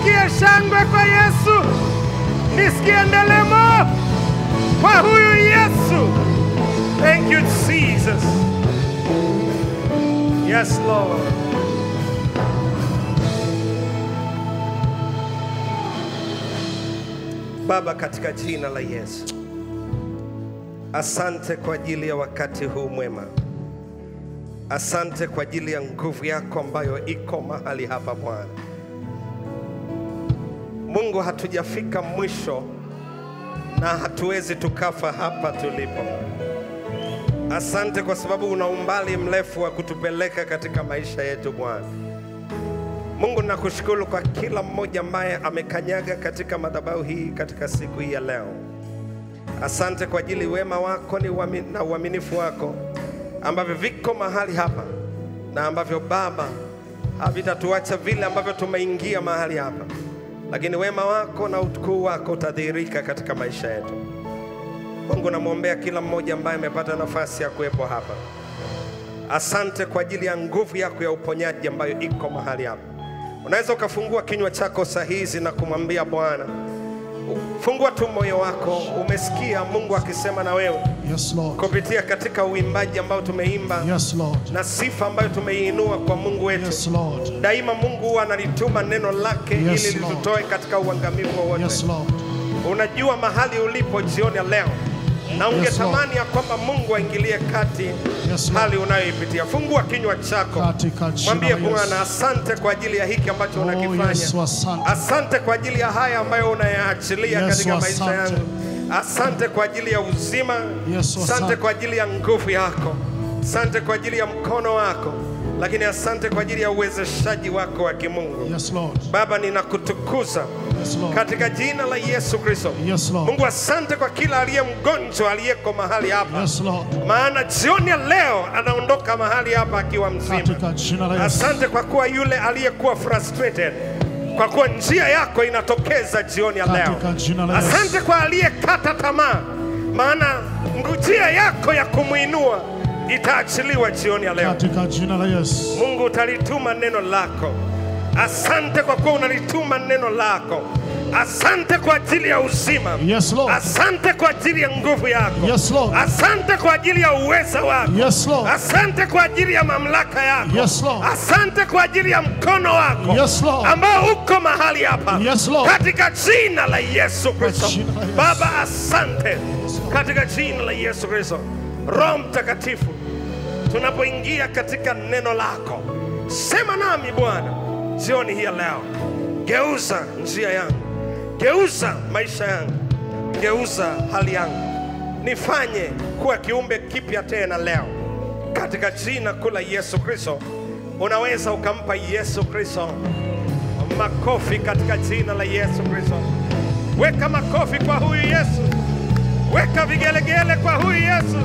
nisikie shangwe kwa Yesu, nisikie ndelemo kwa huyu Yesu. Thank you Jesus. Yes Lord. Baba, katika jina la Yesu, asante kwa ajili ya wakati huu mwema. Asante kwa ajili ya nguvu yako ambayo iko mahali hapa Bwana. Mungu, hatujafika mwisho na hatuwezi tukafa hapa tulipo. Asante kwa sababu una umbali mrefu wa kutupeleka katika maisha yetu Bwana. Mungu, nakushukuru kwa kila mmoja ambaye amekanyaga katika madhabahu hii katika siku hii ya leo. Asante kwa ajili wema wako na uaminifu wako ambavyo viko mahali hapa, na ambavyo Baba havitatuacha vile ambavyo tumeingia mahali hapa, lakini wema wako na utukuu wako utadhihirika katika maisha yetu. Mungu, namuombea kila mmoja ambaye amepata nafasi ya kuwepo hapa. Asante kwa ajili ya nguvu yako ya uponyaji ambayo iko mahali hapa. Unaweza ukafungua kinywa chako sahihi na kumwambia Bwana, fungua tu moyo wako. Umesikia Mungu akisema na wewe. Yes Lord. Kupitia katika uimbaji ambao tumeimba. Yes Lord. Na sifa ambayo tumeinua kwa Mungu wetu. Yes Lord. Daima Mungu analituma neno lake ili litutoe katika uangamivu wote. Yes Lord. Unajua mahali ulipo jioni ya leo, na ungetamani ya kwamba Mungu aingilie kati hali unayoipitia. Fungua kinywa chako, mwambie Bwana, asante kwa ajili ya hiki ambacho unakifanya. Asante kwa ajili ya haya ambayo unayaachilia katika maisha yangu. Asante kwa ajili ya uzima. Asante kwa ajili ya nguvu yako. Asante kwa ajili ya mkono wako. Lakini asante kwa ajili ya uwezeshaji wako wa kimungu. Yes Lord. Baba, ninakutukuza katika jina la Yesu Kristo. Yes Lord. Mungu, asante kwa kila aliye mgonjwa aliyeko mahali hapa. Yes Lord. Maana jioni ya leo anaondoka mahali hapa akiwa mzima. Asante kwa kuwa yule aliyekuwa frustrated, kwa kuwa njia yako inatokeza jioni ya leo. Asante kwa aliyekata tamaa, maana njia yako ya kumuinua itaachiliwa jioni ya leo. Katika jina la Yesu. Mungu, utalituma neno lako. Asante kwa kuwa unalituma neno lako. Asante kwa ajili ya uzima. Yes Lord. Asante kwa ajili ya nguvu yako. Yes Lord. Asante kwa ajili ya uweza wako. Yes Lord. Asante kwa ajili ya mamlaka yako. Yes Lord. Asante kwa ajili ya mkono wako. Yes Lord. Ambao uko mahali hapa. Yes Lord. Katika jina la Yesu Kristo. Baba, asante. Katika jina la Yesu Kristo. Roho Mtakatifu, tunapoingia katika neno lako, sema nami Bwana jioni hii ya leo. Geuza njia yangu, geuza maisha yangu, geuza hali yangu, nifanye kuwa kiumbe kipya tena leo, katika jina kuu la Yesu Kristo. Unaweza ukampa Yesu Kristo makofi katika jina la Yesu Kristo. Weka makofi kwa huyu Yesu, weka vigelegele kwa huyu Yesu.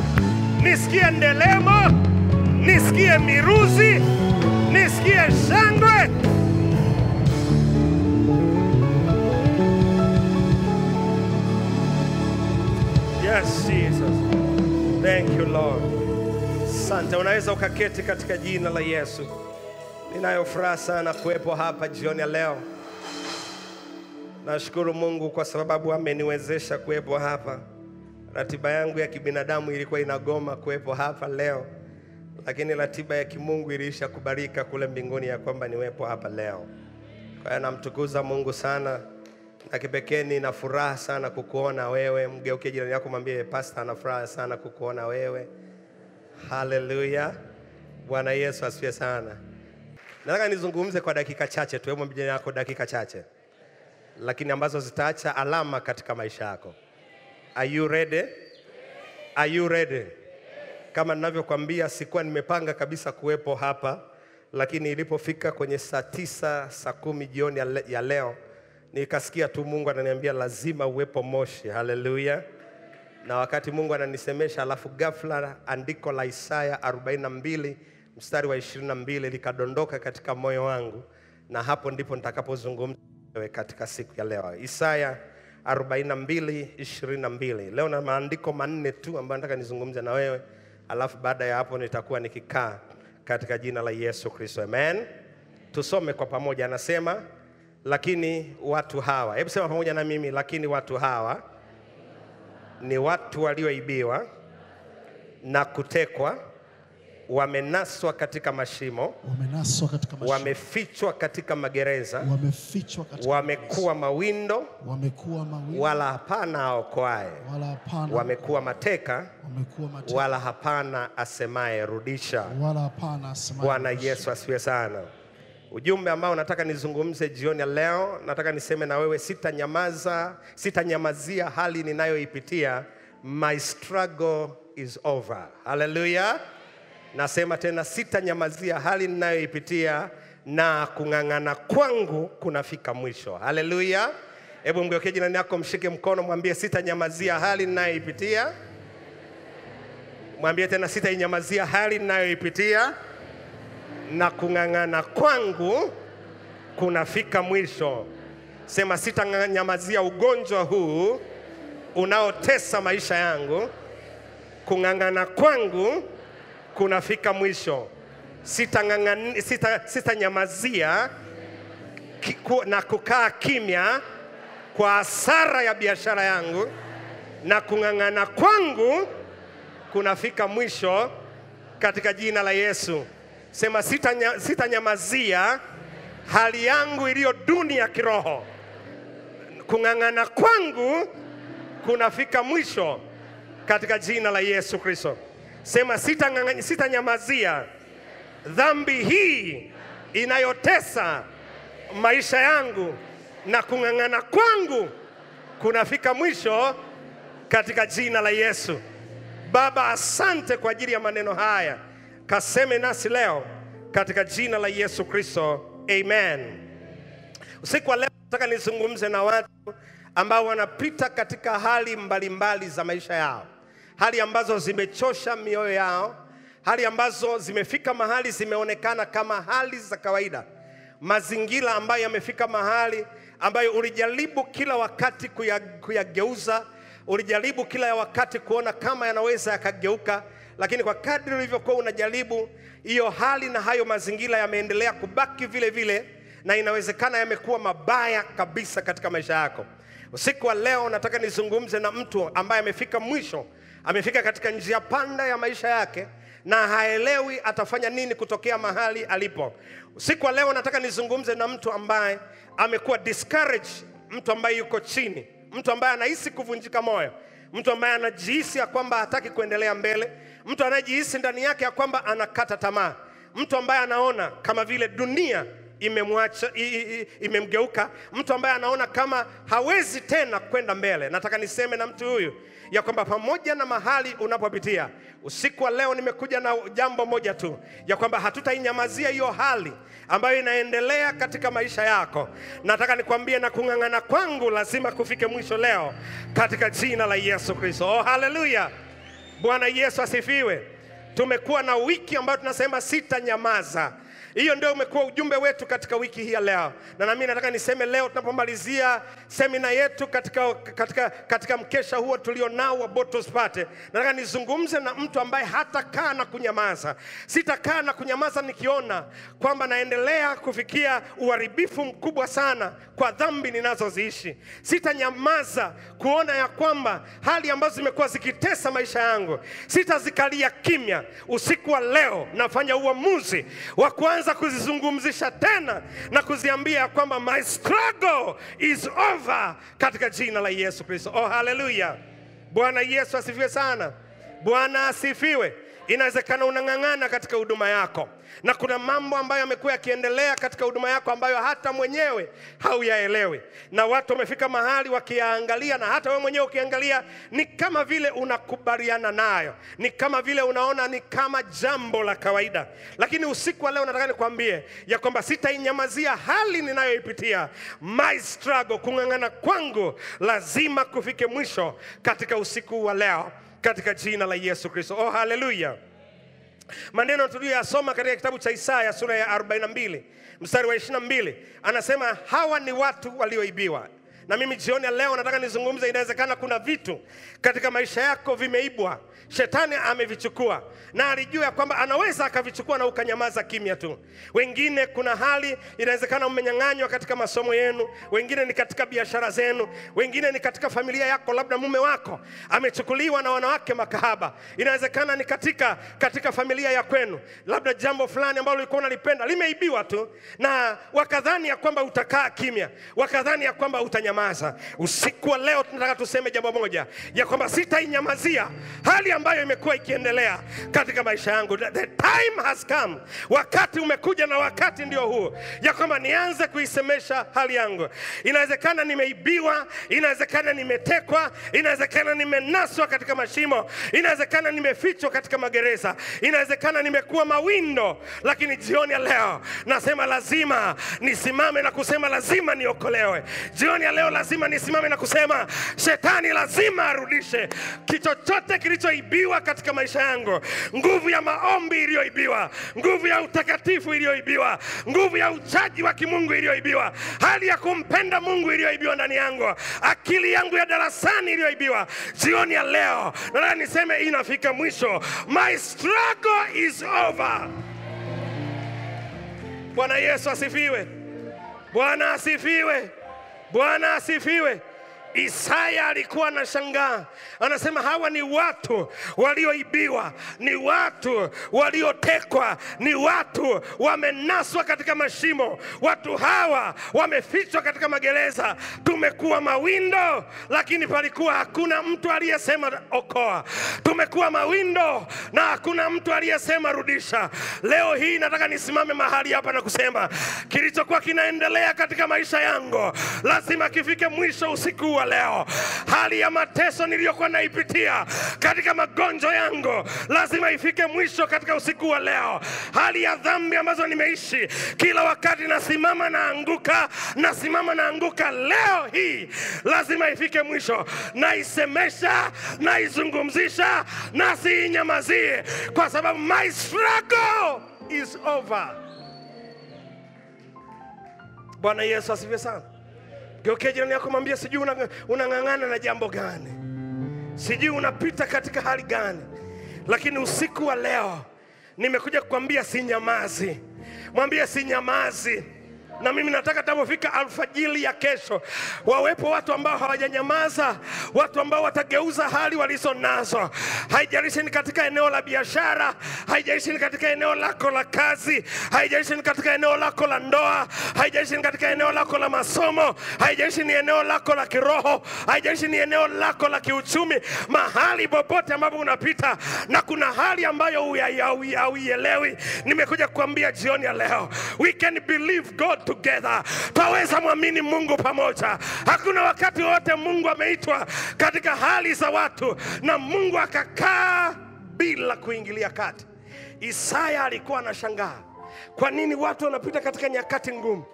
Nisikie ndelemo, nisikie miruzi, nisikie shangwe. Yes Jesus. Thank you Lord. Asante. Unaweza ukaketi katika jina la Yesu. Ninayo furaha sana kuwepo hapa jioni ya leo. Nashukuru Mungu kwa sababu ameniwezesha kuwepo hapa. Ratiba yangu ya kibinadamu ilikuwa inagoma kuwepo hapa leo, lakini ratiba ya kimungu ilisha kubarika kule mbinguni ya kwamba niwepo hapa leo. Kwa hiyo namtukuza Mungu sana, na kipekee nina furaha sana kukuona wewe. Mgeukie jirani yako mwambie, pastor ana furaha sana kukuona wewe. Hallelujah. Bwana Yesu asifiwe sana. Nataka nizungumze kwa dakika chache tu, mwambie jirani yako dakika chache, lakini ambazo zitaacha alama katika maisha yako. Are you ready? Are you ready? Kama ninavyokuambia, sikuwa nimepanga kabisa kuwepo hapa, lakini ilipofika kwenye saa 9, saa 10 jioni ya leo, nikasikia tu Mungu ananiambia lazima uwepo Moshi. Hallelujah. Na wakati Mungu ananisemesha, alafu ghafla andiko la Isaya 42 mstari wa 22 likadondoka katika moyo wangu, na hapo ndipo nitakapozungumza katika siku ya leo. Isaya 42:22. Leo na maandiko manne tu ambayo nataka nizungumze na wewe, alafu baada ya hapo nitakuwa nikikaa katika jina la Yesu Kristo. Amen. Tusome kwa pamoja. Anasema, lakini watu hawa, hebu sema pamoja na mimi, lakini watu hawa ni watu walioibiwa na kutekwa, wamenaswa katika mashimo, wamefichwa katika magereza, wamekuwa mawindo, wala hapana aokoaye, wamekuwa mateka, wala hapana asemaye rudisha. Bwana Yesu asifiwe sana. Ujumbe ambao nataka nizungumze jioni ya leo, nataka niseme na wewe, sitanyamazia hali ninayoipitia. My struggle is over. Hallelujah. Nasema tena, sitanyamazia hali ninayoipitia na kung'ang'ana kwangu kunafika mwisho. Hallelujah. Hebu mgeukie jirani yako, mshike mkono, mwambie sitanyamazia hali ninayoipitia. Mwambie tena, sitanyamazia hali ninayoipitia na kung'ang'ana kwangu kunafika mwisho. Sema, sitanyamazia ugonjwa huu unaotesa maisha yangu, kung'ang'ana kwangu kunafika mwisho. Sitanyamazia na kukaa kimya kwa hasara ya biashara yangu, na kung'ang'ana kwangu kunafika mwisho katika jina la Yesu. Sema, sitanyamazia hali yangu iliyo duni ya kiroho, kung'ang'ana kwangu kunafika mwisho katika jina la Yesu Kristo. Sema, sitanyamazia dhambi hii inayotesa maisha yangu, na kung'ang'ana kwangu kunafika mwisho katika jina la Yesu. Baba, asante kwa ajili ya maneno haya. Kaseme nasi leo katika jina la Yesu Kristo. Amen. Usiku wa leo nataka nizungumze na watu ambao wanapita katika hali mbalimbali za maisha yao. Hali ambazo zimechosha mioyo yao, hali ambazo zimefika mahali zimeonekana kama hali za kawaida. Mazingira ambayo yamefika mahali ambayo ulijaribu kila wakati kuyageuza, ulijaribu kila wakati kuona kama yanaweza yakageuka, lakini kwa kadri ulivyokuwa unajaribu, hiyo hali na hayo mazingira yameendelea kubaki vile vile, na inawezekana yamekuwa mabaya kabisa katika maisha yako. Usiku wa leo nataka nizungumze na mtu ambaye amefika mwisho, amefika katika njia panda ya maisha yake na haelewi atafanya nini kutokea mahali alipo. Usiku wa leo nataka nizungumze na mtu ambaye amekuwa discouraged, mtu ambaye yuko chini, mtu ambaye anahisi kuvunjika moyo, mtu ambaye anajihisi ya kwamba hataki kuendelea mbele, mtu anajihisi ndani yake ya kwamba anakata tamaa, mtu ambaye anaona kama vile dunia imemwacha, imemgeuka, mtu ambaye anaona kama hawezi tena kwenda mbele. Nataka niseme na mtu huyu ya kwamba pamoja na mahali unapopitia, usiku wa leo nimekuja na jambo moja tu, ya kwamba hatutainyamazia hiyo hali ambayo inaendelea katika maisha yako. Nataka nikwambie, na kung'ang'ana kwangu lazima kufike mwisho leo katika jina la Yesu Kristo. Oh, haleluya. Bwana Yesu asifiwe. Tumekuwa na wiki ambayo tunasema sitanyamaza. Hiyo ndio umekuwa ujumbe wetu katika wiki hii ya leo. Na nami nataka niseme leo tunapomalizia semina yetu katika mkesha huo tulionao wa Bottles Party, nataka nizungumze na mtu ambaye hatakaa na kunyamaza. Sitakaa na kunyamaza nikiona kwamba naendelea kufikia uharibifu mkubwa sana kwa dhambi ninazoziishi. Sitanyamaza kuona ya kwamba hali ambazo zimekuwa zikitesa maisha yangu sitazikalia kimya. Usiku wa leo nafanya uamuzi wa kuanza kuzizungumzisha tena na kuziambia kwamba my struggle is over katika jina la Yesu Kristo. Oh, haleluya. Bwana Yesu asifiwe sana. Bwana asifiwe. Inawezekana unang'ang'ana katika huduma yako, na kuna mambo ambayo yamekuwa yakiendelea katika huduma yako ambayo hata mwenyewe hauyaelewi, na watu wamefika mahali wakiangalia, na hata wewe mwenyewe ukiangalia ni kama vile unakubaliana nayo, ni kama vile unaona ni kama jambo la kawaida. Lakini usiku wa leo nataka nikwambie ya kwamba sitainyamazia hali ninayoipitia. My struggle, kung'ang'ana kwangu lazima kufike mwisho katika usiku wa leo katika jina la Yesu Kristo. Oh, haleluya. Maneno tuliyosoma katika kitabu cha Isaya sura ya 42 mstari wa 22 anasema hawa ni watu walioibiwa Na mimi jioni ya leo nataka nizungumze, inawezekana kuna vitu katika maisha yako vimeibwa. Shetani amevichukua na alijua ya kwamba anaweza akavichukua na ukanyamaza kimya tu. Wengine kuna hali inawezekana mmenyang'anywa katika masomo yenu, wengine ni katika biashara zenu, wengine ni katika familia yako, labda mume wako amechukuliwa na wanawake makahaba. Inawezekana ni katika familia ya kwenu, labda jambo fulani ambalo ulikuwa unalipenda limeibiwa tu, na wakadhani ya kwamba utakaa kimya, wakadhani ya kwamba utanyamaza. Usiku wa leo tunataka tuseme jambo moja, ya kwamba sitainyamazia hali ambayo imekuwa ikiendelea katika maisha yangu. The time has come, wakati umekuja, na wakati ndio huu ya kwamba nianze kuisemesha hali yangu. Inawezekana nimeibiwa, inawezekana nimetekwa, inawezekana nimenaswa katika mashimo, inawezekana nimefichwa katika magereza, inawezekana nimekuwa mawindo, lakini jioni ya leo nasema lazima nisimame na kusema lazima niokolewe. Jioni ya leo lazima nisimame na kusema shetani lazima arudishe kichochote kilichoibiwa katika maisha yangu. Nguvu ya maombi iliyoibiwa, nguvu ya utakatifu iliyoibiwa, nguvu ya uchaji wa kimungu iliyoibiwa, hali ya kumpenda Mungu iliyoibiwa ndani yangu, akili yangu ya darasani iliyoibiwa. Jioni ya leo nataka niseme inafika mwisho. My struggle is over. Bwana Yesu asifiwe. Bwana asifiwe. Bwana asifiwe. Isaya alikuwa anashangaa, anasema hawa ni watu walioibiwa, ni watu waliotekwa, ni watu wamenaswa katika mashimo, watu hawa wamefichwa katika magereza. Tumekuwa mawindo, lakini palikuwa hakuna mtu aliyesema okoa. Tumekuwa mawindo na hakuna mtu aliyesema rudisha. Leo hii nataka nisimame mahali hapa na kusema kilichokuwa kinaendelea katika maisha yangu lazima kifike mwisho usiku wa leo. Hali ya mateso niliyokuwa naipitia katika magonjwa yangu lazima ifike mwisho katika usiku wa leo. Hali ya dhambi ambazo nimeishi kila wakati nasimama na anguka, leo hii lazima ifike mwisho. Naisemesha, naizungumzisha, na siinyamazie, kwa sababu my struggle is over. Bwana Yesu asifiwe sana. Geukia jirani yako, mwambie sijui unang'ang'ana na jambo gani, sijui unapita katika hali gani, lakini usiku wa leo nimekuja kukwambia sinyamazi. Mwambie sinyamazi. Na mimi nataka tapofika alfajiri ya kesho wawepo watu ambao hawajanyamaza, watu ambao watageuza hali walizo nazo. Haijalishi ni katika eneo la biashara, haijalishi ni katika eneo lako la kazi, haijalishi ni katika eneo lako la ndoa, haijalishi ni katika eneo lako la masomo, haijalishi ni eneo lako la kiroho, haijalishi ni eneo lako la kiuchumi. Mahali popote ambapo unapita na kuna hali ambayo hauielewi, nimekuja kukuambia jioni ya leo, we can believe God together. Taweza muamini Mungu pamoja. Hakuna wakati wote Mungu ameitwa katika hali za watu na Mungu akakaa bila kuingilia kati. Isaya alikuwa anashangaa kwa nini watu wanapita katika nyakati ngumu,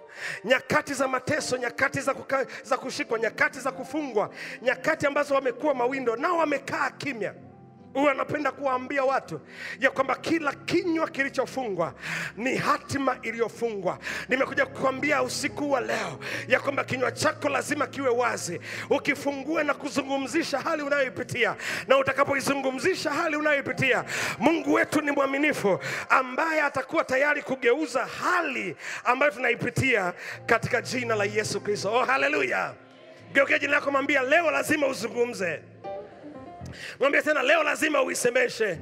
nyakati za mateso, nyakati za kushikwa, nyakati za kufungwa, nyakati ambazo wamekuwa mawindo, nao wamekaa kimya. Huwa napenda kuwaambia watu ya kwamba kila kinywa kilichofungwa ni hatima iliyofungwa. Nimekuja kukwambia usiku wa leo ya kwamba kinywa chako lazima kiwe wazi, ukifungue na kuzungumzisha hali unayoipitia. Na utakapoizungumzisha hali unayoipitia, Mungu wetu ni mwaminifu, ambaye atakuwa tayari kugeuza hali ambayo tunaipitia katika jina la Yesu Kristo. Oh, haleluya. Geukia jirani yako, mwambie leo lazima uzungumze. Mwambie tena leo lazima uisemeshe.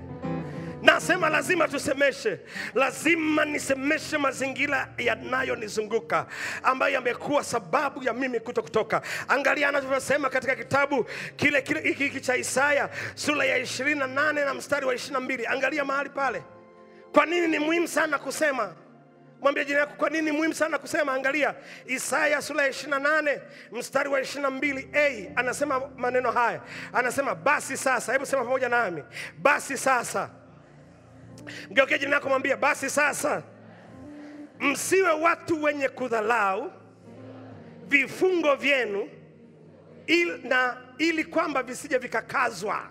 Nasema lazima tusemeshe. Lazima nisemeshe mazingira yanayonizunguka ambayo yamekuwa sababu ya mimi kutoka. Angalia anavyosema katika kitabu hiki cha Isaya sura ya 28 na mstari wa 22. Angalia mahali pale. Kwa nini ni muhimu sana kusema? Mwambie jirani yako, kwa nini ni muhimu sana kusema? Angalia Isaya sura ya 28 mstari wa 22a, anasema maneno haya. Anasema basi sasa, hebu sema pamoja nami, basi sasa. Mgeukie jirani yako, mwambie basi sasa, msiwe watu wenye kudhalau vifungo vyenu, ili kwamba visije vikakazwa.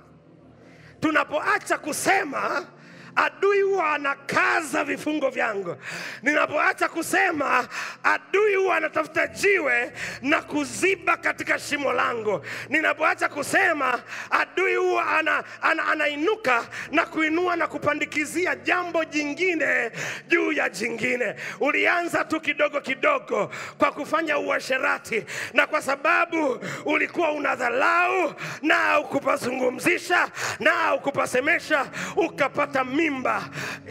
Tunapoacha kusema adui huwa anakaza vifungo vyangu. Ninapoacha kusema, adui huwa anatafuta jiwe na kuziba katika shimo langu. Ninapoacha kusema, adui huwa anainuka na kuinua na kupandikizia jambo jingine juu ya jingine. Ulianza tu kidogo kidogo kwa kufanya uasherati, na kwa sababu ulikuwa unadhalau na ukupazungumzisha na ukupasemesha, ukapata mimba.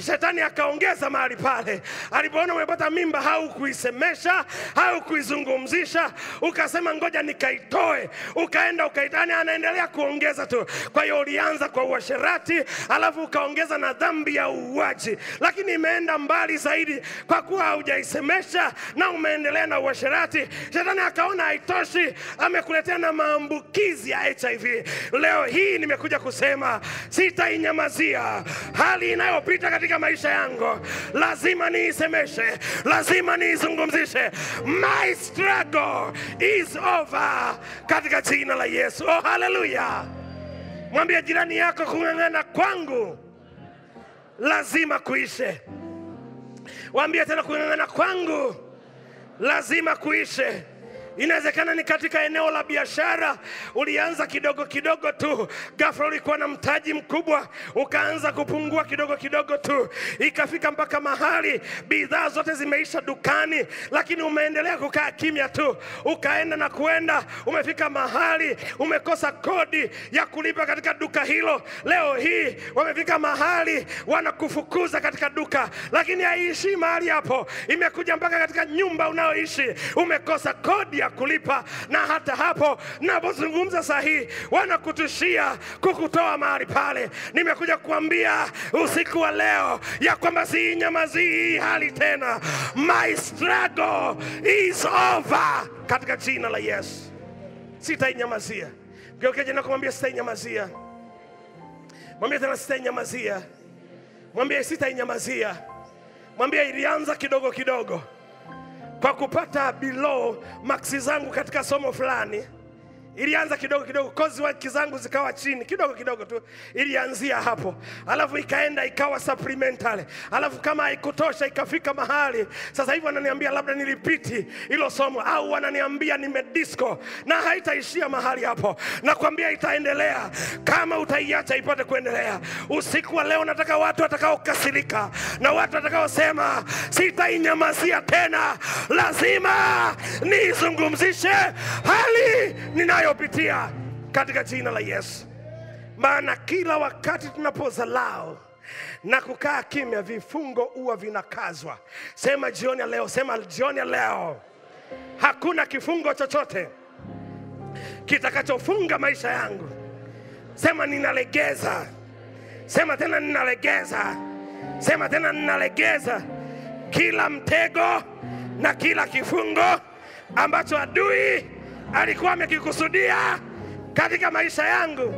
Shetani akaongeza mahali pale. Alipoona umepata mimba, haukuisemesha, haukuizungumzisha, ukasema ngoja nikaitoe, ukaenda ukaitani, anaendelea kuongeza tu. Kwa hiyo ulianza kwa uasherati, alafu ukaongeza na dhambi ya uuaji, lakini imeenda mbali zaidi kwa kuwa haujaisemesha na umeendelea na uasherati. Shetani akaona haitoshi, amekuletea na maambukizi ya HIV. Leo hii nimekuja kusema sitainyamazia hali inayopita katika maisha yangu. Lazima niisemeshe, lazima niizungumzishe. My struggle is over katika jina la Yesu. Oh, hallelujah. Mwambie jirani yako, kung'ang'ana kwangu lazima kuishe. Mwambie tena, kung'ang'ana kwangu lazima kuishe. Inawezekana ni katika eneo la biashara. Ulianza kidogo kidogo tu, ghafla ulikuwa na mtaji mkubwa, ukaanza kupungua kidogo kidogo tu, ikafika mpaka mahali bidhaa zote zimeisha dukani, lakini umeendelea kukaa kimya tu. Ukaenda na kuenda, umefika mahali umekosa kodi ya kulipa katika duka hilo. Leo hii wamefika mahali wanakufukuza katika duka, lakini haiishi mahali hapo, imekuja mpaka katika nyumba unaoishi. Umekosa kodi ya kulipa, na hata hapo ninapozungumza sahihi wanakutushia kukutoa mahali pale. Nimekuja kuambia usiku wa leo ya kwamba siinyamazii hali tena. My struggle is over katika jina la Yesu. Sitainyamazia. Geuke jina kumwambia sitainyamazia. Mwambie tena sitainyamazia. Mwambie sitainyamazia. Mwambie ilianza kidogo kidogo kwa kupata below max zangu katika somo fulani. Ilianza kidogo kidogo, kozi waki zangu zikawa chini kidogo kidogo tu, ilianzia hapo. Alafu ikaenda ikawa supplementary. Alafu kama haikutosha ikafika mahali sasa hivi wananiambia labda nilipiti hilo somo, au wananiambia nimedisco, na haitaishia mahali hapo. Nakwambia itaendelea kama utaiacha ipate kuendelea. Usiku wa leo nataka watu watakaokasirika na watu watakaosema sitainyamazia tena, lazima nizungumzishe hali ninayopitia katika jina la Yesu. Maana kila wakati tunapozalao na kukaa kimya, vifungo huwa vinakazwa. Sema jioni ya leo, sema jioni ya leo, hakuna kifungo chochote kitakachofunga maisha yangu. Sema ninalegeza. Sema tena ninalegeza. Sema tena ninalegeza kila mtego na kila kifungo ambacho adui alikuwa amekikusudia katika maisha yangu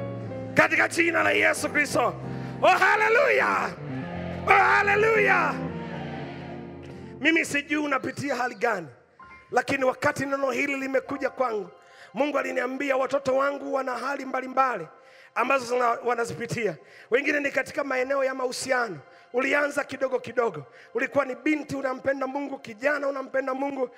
katika jina la Yesu Kristo. Oh hallelujah. Oh hallelujah. Mimi sijui unapitia hali gani, lakini wakati neno hili limekuja kwangu, Mungu aliniambia watoto wangu wana hali mbalimbali ambazo wanazipitia. Wengine ni katika maeneo ya mahusiano. Ulianza kidogo kidogo, ulikuwa ni binti unampenda Mungu, kijana unampenda Mungu,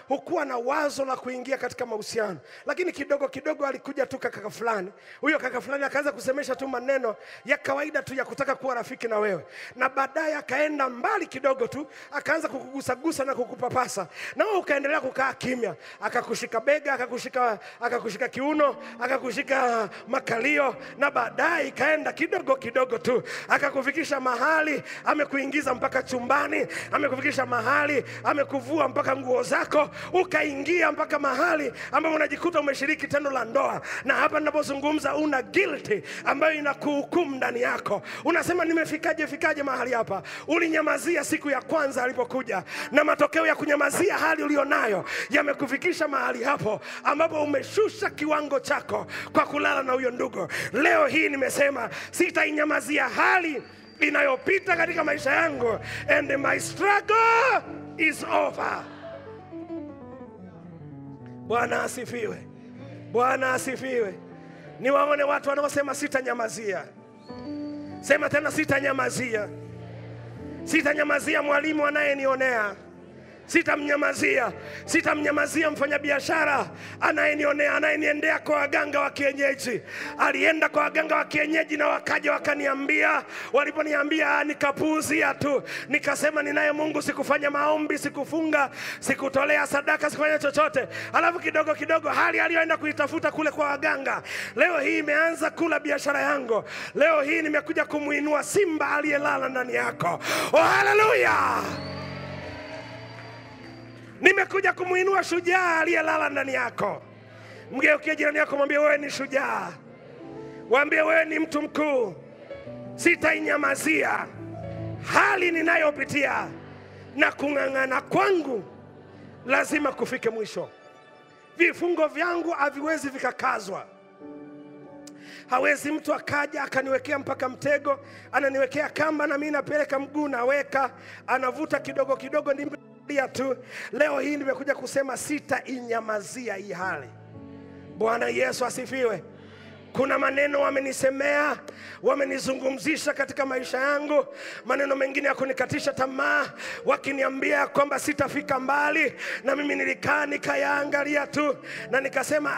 hukuwa na wazo la kuingia katika mahusiano. Lakini kidogo kidogo alikuja tu kaka fulani. Huyo kaka fulani akaanza kusemesha tu maneno ya kawaida tu ya kutaka kuwa rafiki na wewe, na baadaye akaenda mbali kidogo tu, akaanza kukugusa na kukupapasa, na wewe ukaendelea kukaa kimya. Akakushika bega, akakushika kiuno, akakushika makalio, na baadaye ikaenda kidogo kidogo tu kufikisha mahali amekuingiza mpaka chumbani, amekufikisha mahali amekuvua mpaka nguo zako, ukaingia mpaka mahali ambapo unajikuta umeshiriki tendo la ndoa. Na hapa ninapozungumza una guilty ambayo inakuhukumu ndani yako. Unasema nimefikaje mahali hapa? Ulinyamazia siku ya kwanza alipokuja, na matokeo ya kunyamazia hali ulionayo yamekufikisha mahali hapo ambapo umeshusha kiwango chako kwa kulala na huyo ndugu. Leo hii nimesema sitainyamazia hali inayopita katika maisha yangu, and my struggle is over. Bwana asifiwe. Bwana asifiwe. Niwaone watu wanaosema sitanyamazia. Sema tena, sitanyamazia. Sitanyamazia mwalimu anayenionea. Sitamnyamazia mfanyabiashara anayenionea, anayeniendea kwa waganga wa kienyeji. Alienda kwa waganga wa kienyeji na wakaja wakaniambia, waliponiambia nikapuuzia tu. Nikasema ninaye Mungu, sikufanya maombi, sikufunga, sikutolea sadaka, sikufanya chochote. Alafu kidogo kidogo hali aliyoenda kuitafuta kule kwa waganga, leo hii imeanza kula biashara yangu. Leo hii nimekuja kumuinua simba aliyelala ndani yako. Oh, haleluya! Nimekuja kumuinua shujaa aliyelala ndani yako. Mgeukie jirani yako, mwambie wewe ni shujaa. Mwambie wewe ni mtu mkuu. Sitainyamazia hali ninayopitia, na kung'ang'ana kwangu lazima kufike mwisho. Vifungo vyangu haviwezi vikakazwa. Hawezi mtu akaja akaniwekea mpaka mtego, ananiwekea kamba na mimi napeleka mguu naweka, anavuta kidogo kidogo tu. Leo hii nimekuja kusema sitainyamazia hii hali. Bwana Yesu asifiwe. Kuna maneno wamenisemea, wamenizungumzisha katika maisha yangu, maneno mengine ya kunikatisha tamaa, wakiniambia kwamba sitafika mbali, na mimi nilikaa nikayaangalia tu na nikasema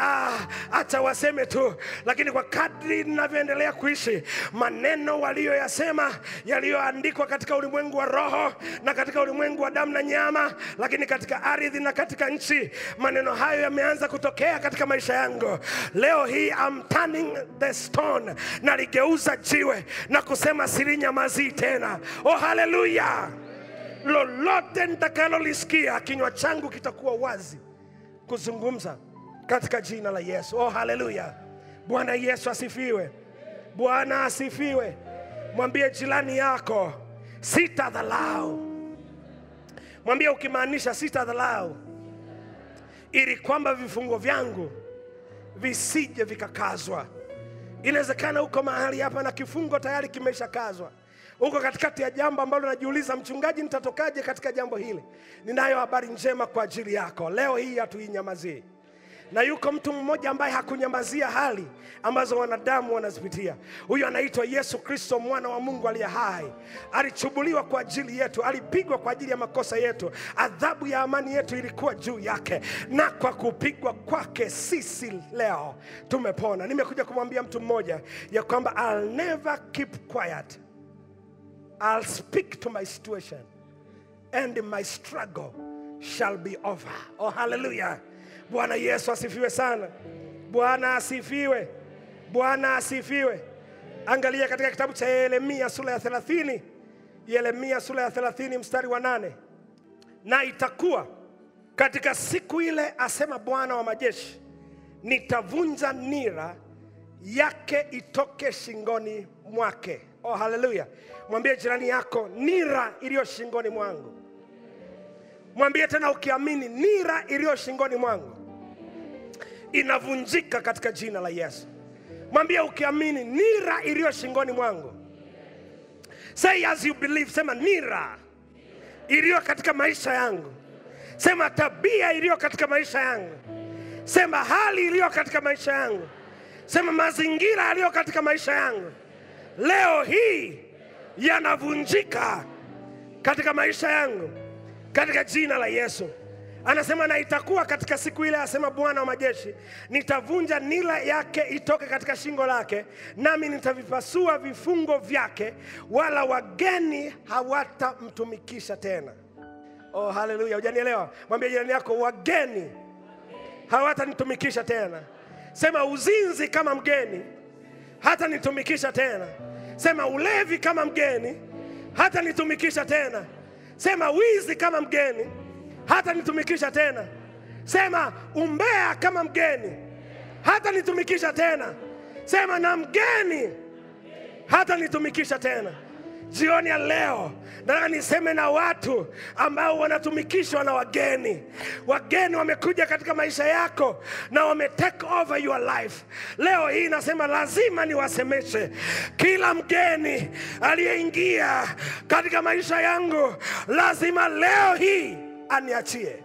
acha waseme tu. Lakini kwa kadri ninavyoendelea kuishi, maneno walioyasema yaliyoandikwa katika ulimwengu wa roho na katika ulimwengu wa damu na nyama, lakini katika ardhi na katika nchi, maneno hayo yameanza kutokea katika maisha yangu. Leo hii I'm turning the stone, na ligeuza jiwe na kusema silinyamazi tena. Oh, haleluya! Lolote nitakalolisikia, kinywa changu kitakuwa wazi kuzungumza katika jina la Yesu. Oh, haleluya! Bwana Yesu asifiwe. Bwana asifiwe. Mwambie jirani yako, sitadhalau. Mwambie ukimaanisha sitadhalau, ili kwamba vifungo vyangu visije vikakazwa. Inawezekana uko mahali hapa na kifungo tayari kimeshakazwa. Uko katikati ya jambo ambalo unajiuliza, mchungaji, nitatokaje katika jambo hili? Ninayo habari njema kwa ajili yako. Leo hii hatuinyamazie. Na yuko mtu mmoja ambaye hakunyamazia hali ambazo wanadamu wanazipitia. Huyu anaitwa Yesu Kristo, mwana wa Mungu aliye hai. Alichubuliwa kwa ajili yetu, alipigwa kwa ajili ya makosa yetu. Adhabu ya amani yetu ilikuwa juu yake, na kwa kupigwa kwake sisi leo tumepona. Nimekuja kumwambia mtu mmoja ya kwamba I'll never keep quiet. I'll speak to my situation, and my struggle shall be over. Oh, hallelujah. Bwana Yesu asifiwe sana. Bwana asifiwe. Bwana asifiwe. Angalia katika kitabu cha Yeremia sura ya 30. Yeremia sura ya 30 mstari wa 8. Na itakuwa katika siku ile, asema Bwana wa majeshi, nitavunja nira yake itoke shingoni mwake. Oh, haleluya. Mwambie jirani yako, nira iliyo shingoni mwangu. Mwambie tena ukiamini, nira iliyo shingoni mwangu inavunjika katika jina la Yesu. Mwambie ukiamini, nira iliyo shingoni mwangu. Say as you believe. Sema nira iliyo katika maisha yangu. Sema tabia iliyo katika maisha yangu. Sema hali iliyo katika maisha yangu. Sema mazingira yaliyo katika maisha yangu, leo hii yanavunjika katika maisha yangu katika jina la Yesu. Anasema na itakuwa katika siku ile, asema Bwana wa majeshi, nitavunja nira yake itoke katika shingo lake, nami nitavipasua vifungo vyake, wala wageni hawatamtumikisha tena. Oh, haleluya. Hujanielewa? Mwambie jirani yako, wageni hawatanitumikisha tena. Sema uzinzi kama mgeni hata nitumikisha tena. Sema ulevi kama mgeni hata nitumikisha tena. Sema wizi kama mgeni hata nitumikisha tena. Sema umbea kama mgeni hata nitumikisha tena. Sema na mgeni hata nitumikisha tena. Jioni ya leo nataka niseme na watu ambao wanatumikishwa na wageni. Wageni wamekuja katika maisha yako na wame take over your life. Leo hii nasema lazima niwasemeshe kila mgeni aliyeingia katika maisha yangu, lazima leo hii aniachie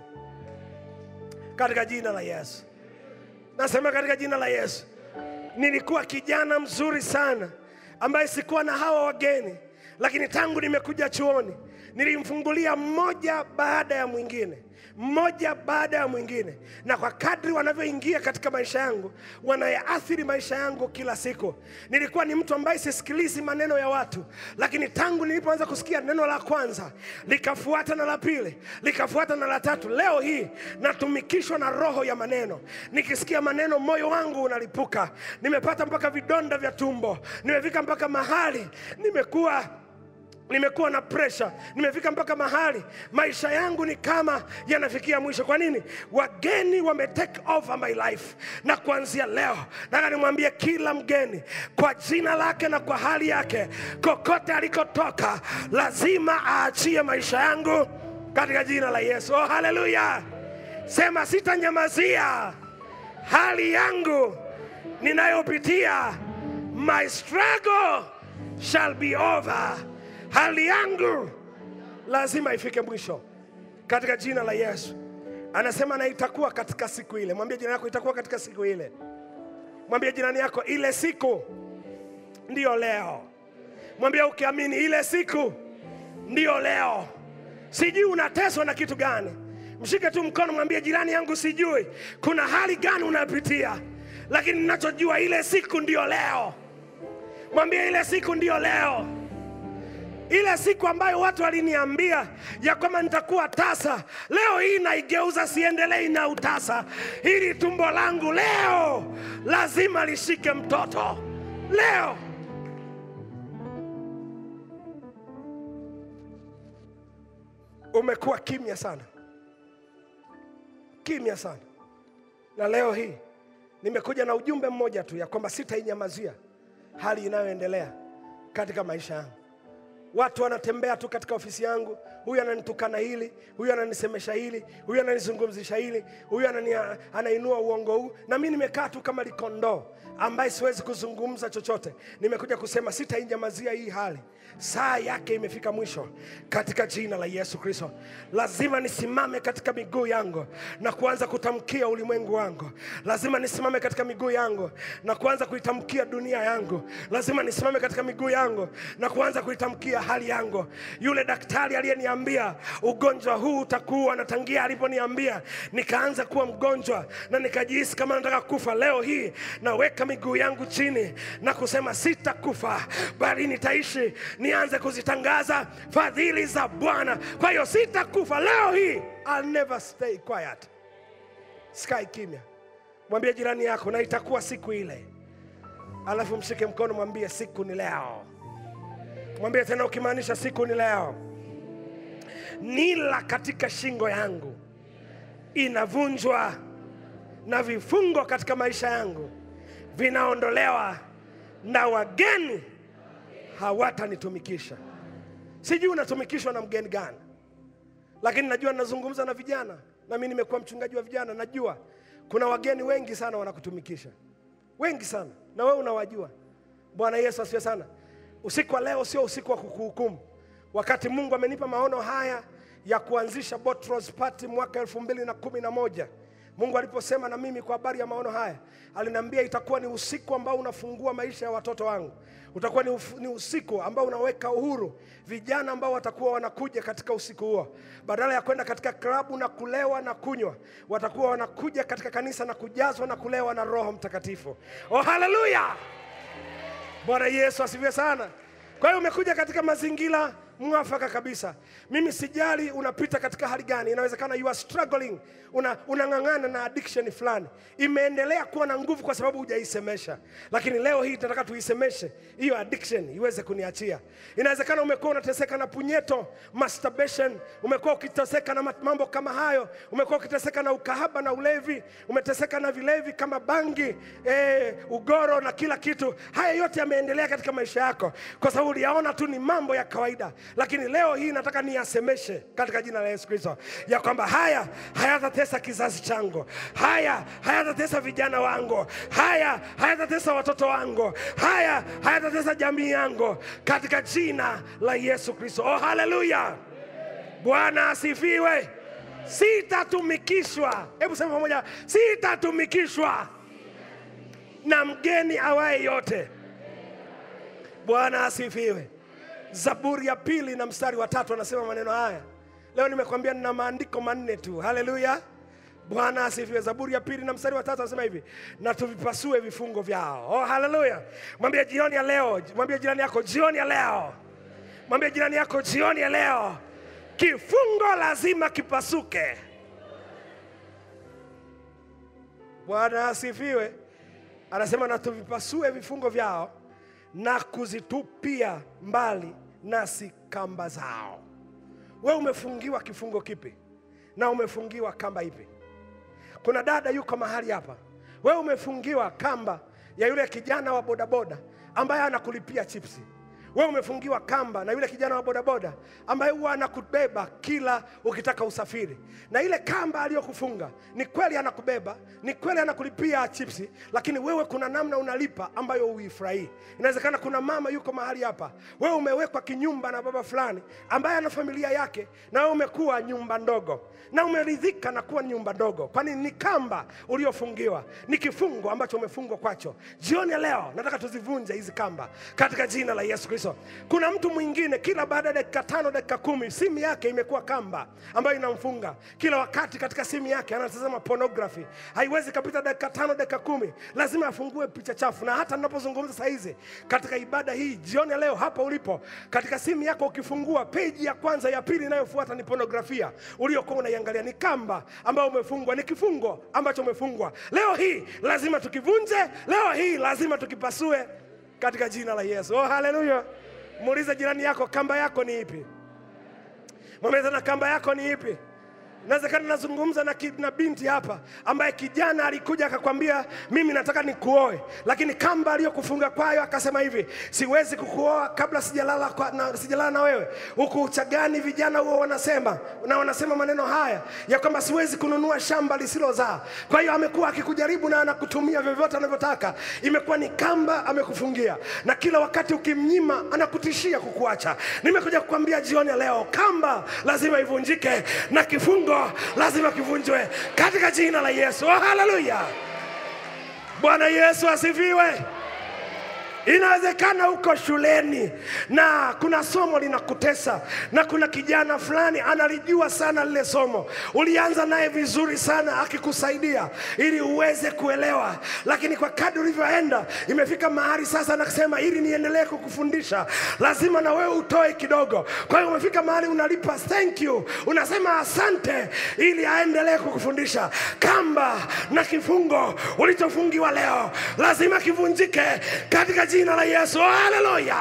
katika jina la Yesu. Nasema katika jina la Yesu. Nilikuwa kijana mzuri sana ambaye sikuwa na hawa wageni, lakini tangu nimekuja chuoni nilimfungulia mmoja baada ya mwingine, mmoja baada ya mwingine, na kwa kadri wanavyoingia katika maisha yangu wanayaathiri maisha yangu kila siku. Nilikuwa ni mtu ambaye sisikilizi maneno ya watu, lakini tangu nilipoanza kusikia neno la kwanza likafuata na la pili, likafuata na la tatu, leo hii natumikishwa na roho ya maneno. Nikisikia maneno moyo wangu unalipuka. Nimepata mpaka vidonda vya tumbo, nimefika mpaka mahali nimekuwa na pressure, nimefika mpaka mahali maisha yangu ni kama yanafikia mwisho. Kwa nini? Wageni wame take over my life. Na kuanzia leo nataka nimwambie kila mgeni kwa jina lake na kwa hali yake, kokote alikotoka, lazima aachie maisha yangu katika jina la Yesu. Oh, haleluya. Sema, sitanyamazia hali yangu ninayopitia. My struggle shall be over. Hali yangu lazima ifike mwisho katika jina la Yesu. Anasema na itakuwa katika siku ile. Mwambie jirani yako, itakuwa katika siku ile. Mwambie jirani yako, ile siku ndio leo. Mwambie ukiamini, ile siku ndio leo. Sijui unateswa na kitu gani, mshike tu mkono, mwambie jirani yangu, sijui kuna hali gani unapitia, lakini ninachojua ile siku ndio leo. Mwambie ile siku ndio leo. Ile siku ambayo watu waliniambia ya kwamba nitakuwa tasa, leo hii naigeuza, siendelei na utasa. Hili tumbo langu leo lazima lishike mtoto. Leo umekuwa kimya sana, kimya sana, na leo hii nimekuja na ujumbe mmoja tu, ya kwamba sitainyamazia hali inayoendelea katika maisha yangu. Watu wanatembea tu katika ofisi yangu, huyu ananitukana hili, huyu ananisemesha hili, huyu ananizungumzisha hili, huyu anainua uongo huu, na mimi nimekaa tu kama likondoo ambaye siwezi kuzungumza chochote. Nimekuja kusema sitainyamazia hii hali. Saa yake imefika mwisho katika jina la Yesu Kristo. Lazima nisimame katika miguu yangu na kuanza kutamkia ulimwengu wangu. Lazima nisimame katika miguu yangu na kuanza kuitamkia dunia yangu. Lazima nisimame katika miguu yangu na kuanza kuitamkia hali yangu. Yule daktari aliyeniambia ugonjwa huu utakuwa, na tangia aliponiambia nikaanza kuwa mgonjwa na nikajihisi kama nataka kufa, leo hii naweka miguu yangu chini na kusema sitakufa bali nitaishi, nianze kuzitangaza fadhili za Bwana. Kwa hiyo sitakufa leo hii. I'll never stay quiet. Sky kimya. Mwambie jirani yako, na itakuwa siku ile. Alafu mshike mkono, mwambie siku ni leo. Mwambie tena ukimaanisha siku ni leo. Nila katika shingo yangu inavunjwa na vifungo katika maisha yangu vinaondolewa, na wageni hawatanitumikisha. Sijui unatumikishwa na mgeni gani, lakini najua nazungumza na vijana, na mimi nimekuwa mchungaji wa vijana. Najua kuna wageni wengi sana wanakutumikisha, wengi sana, na wewe unawajua. Bwana Yesu asifiwe sana. Usiku wa leo sio usiku wa kukuhukumu. Wakati Mungu amenipa maono haya ya kuanzisha Botros Party mwaka 2011, Mungu aliposema na mimi kwa habari ya maono haya, aliniambia itakuwa ni usiku ambao unafungua maisha ya watoto wangu. Utakuwa ni usiku ambao unaweka uhuru vijana ambao watakuwa wanakuja katika usiku huo. Badala ya kwenda katika klabu na kulewa na kunywa, watakuwa wanakuja katika kanisa na kujazwa na kulewa na Roho Mtakatifu. Oh, haleluya! Bwana Yesu asifiwe sana. Kwa hiyo umekuja katika mazingira mwafaka kabisa. Mimi sijali unapita katika hali gani. Inawezekana you are struggling, unang'ang'ana na addiction fulani, imeendelea kuwa na nguvu kwa sababu hujaisemesha. Lakini leo hii tunataka tuisemeshe hiyo addiction iweze kuniachia. Inawezekana umekuwa unateseka na punyeto, masturbation, umekuwa ukiteseka na mambo kama hayo, umekuwa ukiteseka na ukahaba na ulevi, umeteseka na vilevi kama bangi, ugoro na kila kitu. Haya yote yameendelea katika maisha yako kwa sababu uliyaona tu ni mambo ya kawaida. Lakini leo hii nataka niyasemeshe katika jina la Yesu Kristo ya kwamba haya hayatatesa kizazi changu, haya hayatatesa vijana wangu, haya hayatatesa watoto wangu, haya hayatatesa jamii yangu katika jina la Yesu Kristo. Oh, haleluya! Bwana asifiwe. Sitatumikishwa, hebu sema pamoja, sitatumikishwa na mgeni awaye yote. Bwana asifiwe. Zaburi ya 2 na mstari wa 3 anasema maneno haya. Leo nimekwambia nina maandiko 4 tu. Haleluya. Bwana asifiwe. Zaburi ya 2 na mstari wa 3 anasema hivi, na tuvipasue vifungo vyao. Oh, haleluya. Mwambie jioni ya leo, mwambie jirani yako jioni ya leo. Mwambie jirani yako jioni ya leo, kifungo lazima kipasuke. Bwana asifiwe. Anasema na tuvipasue vifungo vyao na kuzitupia mbali nasi kamba zao. Wewe umefungiwa kifungo kipi? Na umefungiwa kamba ipi? Kuna dada yuko mahali hapa. Wewe umefungiwa kamba ya yule kijana wa bodaboda ambaye anakulipia chipsi. Wewe umefungiwa kamba na yule kijana wa bodaboda ambaye huwa anakubeba kila ukitaka usafiri. Na ile kamba aliyokufunga, ni kweli anakubeba, ni kweli anakulipia chipsi, lakini wewe kuna namna unalipa ambayo huifurahii. Inawezekana kuna mama yuko mahali hapa. Wewe umewekwa kinyumba na baba fulani ambaye ana familia yake, na wewe umekuwa nyumba ndogo. Na umeridhika na kuwa nyumba ndogo. Kwani ni kamba uliofungiwa, ni kifungo ambacho umefungwa kwacho. Jioni ya leo nataka tuzivunje hizi kamba katika jina la Yesu Kristo. Kuna mtu mwingine kila baada ya dakika 5, dakika 10 simu yake imekuwa kamba ambayo inamfunga. Kila wakati katika simu yake anatazama pornography. Haiwezi kapita dakika 5, dakika 10, lazima afungue picha chafu. Na hata ninapozungumza saa hizi katika ibada hii jioni ya leo, hapa ulipo, katika simu yako ukifungua page ya kwanza, ya pili inayofuata ni pornografia uliokuwa unaiangalia. Ni kamba ambayo umefungwa, ni kifungo ambacho umefungwa. Leo hii lazima tukivunje, leo hii lazima tukipasue katika jina la Yesu. Oh, haleluya. Muulize jirani yako, kamba yako ni ipi? Mwambie na kamba yako ni ipi? Inawezekana nazungumza na binti hapa ambaye kijana alikuja akakwambia mimi nataka nikuoe, lakini kamba aliyokufunga kwayo akasema hivi, siwezi kukuoa kabla sijalala na wewe. Huku Uchagani vijana huo wanasema maneno haya ya kwamba siwezi kununua shamba lisilozaa. Kwa hiyo amekuwa akikujaribu na anakutumia vyovyote anavyotaka. Imekuwa ni kamba amekufungia, na kila wakati ukimnyima anakutishia kukuacha. Nimekuja kukwambia jioni ya leo, kamba lazima ivunjike na kifungo lazima kivunjwe katika jina la Yesu. Oh, haleluya. Bwana Yesu asifiwe. Inawezekana uko shuleni na kuna somo linakutesa, na kuna kijana fulani analijua sana lile somo. Ulianza naye vizuri sana akikusaidia ili uweze kuelewa, lakini kwa kadri ulivyoenda imefika mahali sasa anasema ili niendelee kukufundisha lazima na wewe utoe kidogo. Kwa hiyo umefika mahali unalipa thank you, unasema asante ili aendelee kukufundisha. Kamba na kifungo ulichofungiwa leo lazima kivunjike katika jina la Yesu. Haleluya.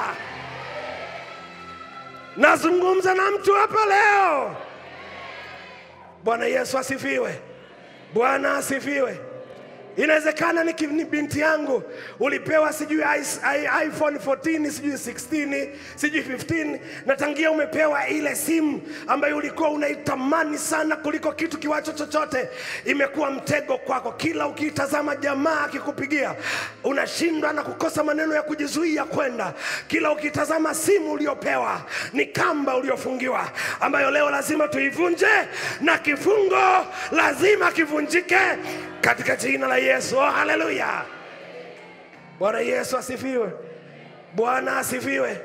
Nazungumza na mtu hapa leo. Bwana Yesu asifiwe. Bwana asifiwe. Inawezekana ni binti yangu ulipewa sijui iPhone 14, sijui 16, sijui 15, na tangia umepewa ile simu ambayo ulikuwa unaitamani sana kuliko kitu kiwacho chochote, imekuwa mtego kwako. Kila ukitazama jamaa akikupigia unashindwa na kukosa maneno ya kujizuia kwenda. Kila ukitazama simu uliopewa ni kamba uliofungiwa ambayo leo lazima tuivunje, na kifungo lazima kivunjike katika jina la Yesu. Oh, haleluya. Bwana Yesu asifiwe. Bwana asifiwe.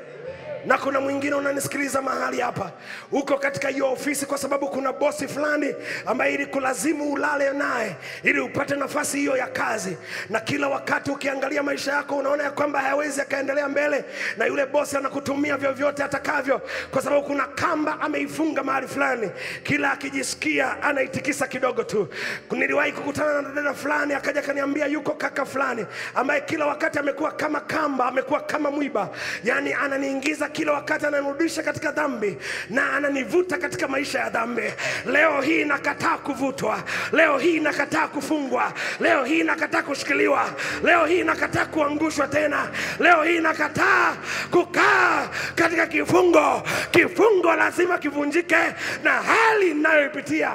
Na kuna mwingine unanisikiliza mahali hapa, uko katika hiyo ofisi kwa sababu kuna bosi fulani ambaye ili kulazimu ulale naye ili upate nafasi hiyo ya kazi, na kila wakati ukiangalia maisha yako unaona ya kwamba hayawezi akaendelea mbele, na yule bosi anakutumia vyovyote atakavyo kwa sababu kuna kamba ameifunga mahali fulani. Kila akijisikia anaitikisa kidogo tu. Niliwahi kukutana na dada fulani akaja kaniambia yuko kaka fulani ambaye kila wakati amekuwa kama kamba, amekuwa kama mwiba, yani ananiingiza kila wakati, ananirudisha katika dhambi na ananivuta katika maisha ya dhambi. Leo hii nakataa kuvutwa, leo hii nakataa kufungwa, leo hii nakataa kushikiliwa, leo hii nakataa kuangushwa tena, leo hii nakataa kukaa katika kifungo. Kifungo lazima kivunjike, na hali ninayoipitia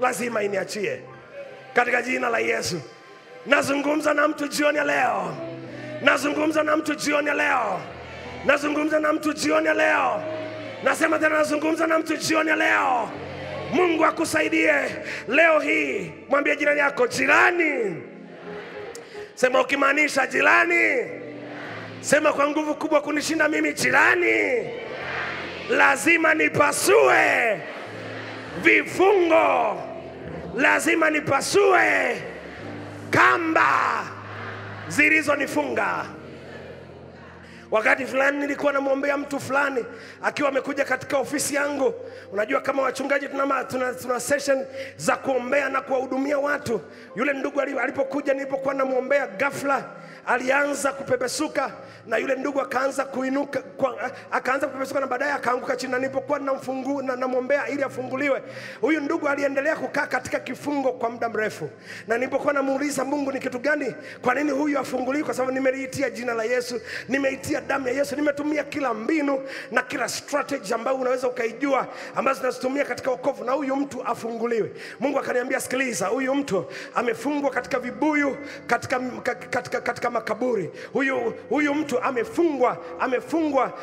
lazima iniachie katika jina la Yesu. Nazungumza na mtu jioni ya leo. Nazungumza na mtu jioni ya leo. Nazungumza na mtu jioni ya leo. Nasema tena nazungumza na mtu jioni ya leo. Mungu akusaidie leo hii. Mwambie jirani yako, jirani. Sema ukimaanisha jirani. Sema kwa nguvu kubwa kunishinda mimi jirani. Lazima nipasue vifungo. Lazima nipasue kamba zilizonifunga. Wakati fulani nilikuwa namwombea mtu fulani akiwa amekuja katika ofisi yangu. Unajua kama wachungaji tuna session za kuombea na kuwahudumia watu. Yule ndugu alipokuja, nilipokuwa namwombea, ghafla alianza kupepesuka, na yule ndugu akaanza kuinuka, akaanza kupepesuka na baadaye akaanguka chini. Nilipokuwa namwombea ili afunguliwe, huyu ndugu aliendelea kukaa katika kifungo kwa muda mrefu. Na nilipokuwa namuuliza Mungu, ni kitu gani, kwa nini huyu afunguliwe? Kwa sababu nimeliitia jina la Yesu, nimeitia damu ya Yesu, nimetumia kila mbinu na kila strategy ambayo unaweza ukaijua ambazo tunazitumia katika wokovu, na huyu mtu afunguliwe. Mungu akaniambia, sikiliza, huyu mtu amefungwa katika vibuyu, katika makaburi. Huyu mtu amefungwa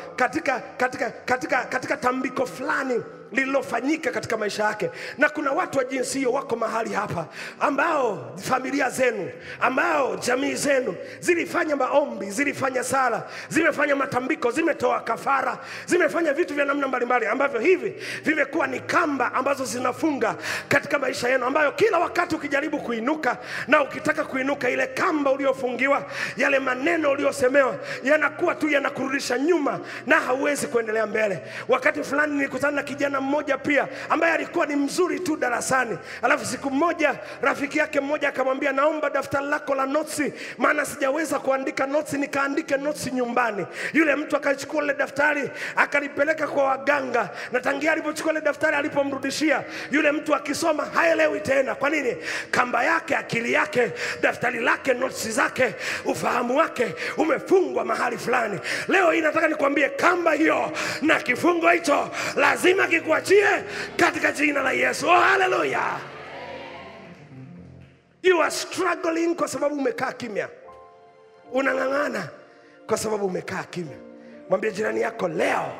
katika tambiko fulani lililofanyika katika maisha yake. Na kuna watu wa jinsi hiyo wako mahali hapa, ambao familia zenu, ambao jamii zenu zilifanya maombi, zilifanya sala, zimefanya matambiko, zimetoa kafara, zimefanya vitu vya namna mbalimbali ambavyo hivi vimekuwa ni kamba ambazo zinafunga katika maisha yenu, ambayo kila wakati ukijaribu kuinuka na ukitaka kuinuka, ile kamba uliofungiwa, yale maneno uliosemewa yanakuwa tu yanakurudisha nyuma na hauwezi kuendelea mbele. Wakati fulani nilikutana na kijana mmoja pia ambaye alikuwa ni mzuri tu darasani. Alafu siku moja rafiki yake mmoja akamwambia, naomba daftari lako la notes, maana sijaweza kuandika notes, nikaandike notes nyumbani. Yule mtu akachukua ile daftari akalipeleka kwa waganga, na tangia alipochukua ile daftari, alipomrudishia yule mtu akisoma haelewi tena. Kwa nini? Kamba yake, akili yake, daftari lake, notes zake, ufahamu wake umefungwa mahali fulani. Leo hii nataka nikwambie, kamba hiyo na kifungo hicho lazima kikuachie katika jina la Yesu. Oh, hallelujah. You are struggling kwa sababu umekaa kimya. Unang'ang'ana kwa sababu umekaa kimya. Mwambie jirani yako leo,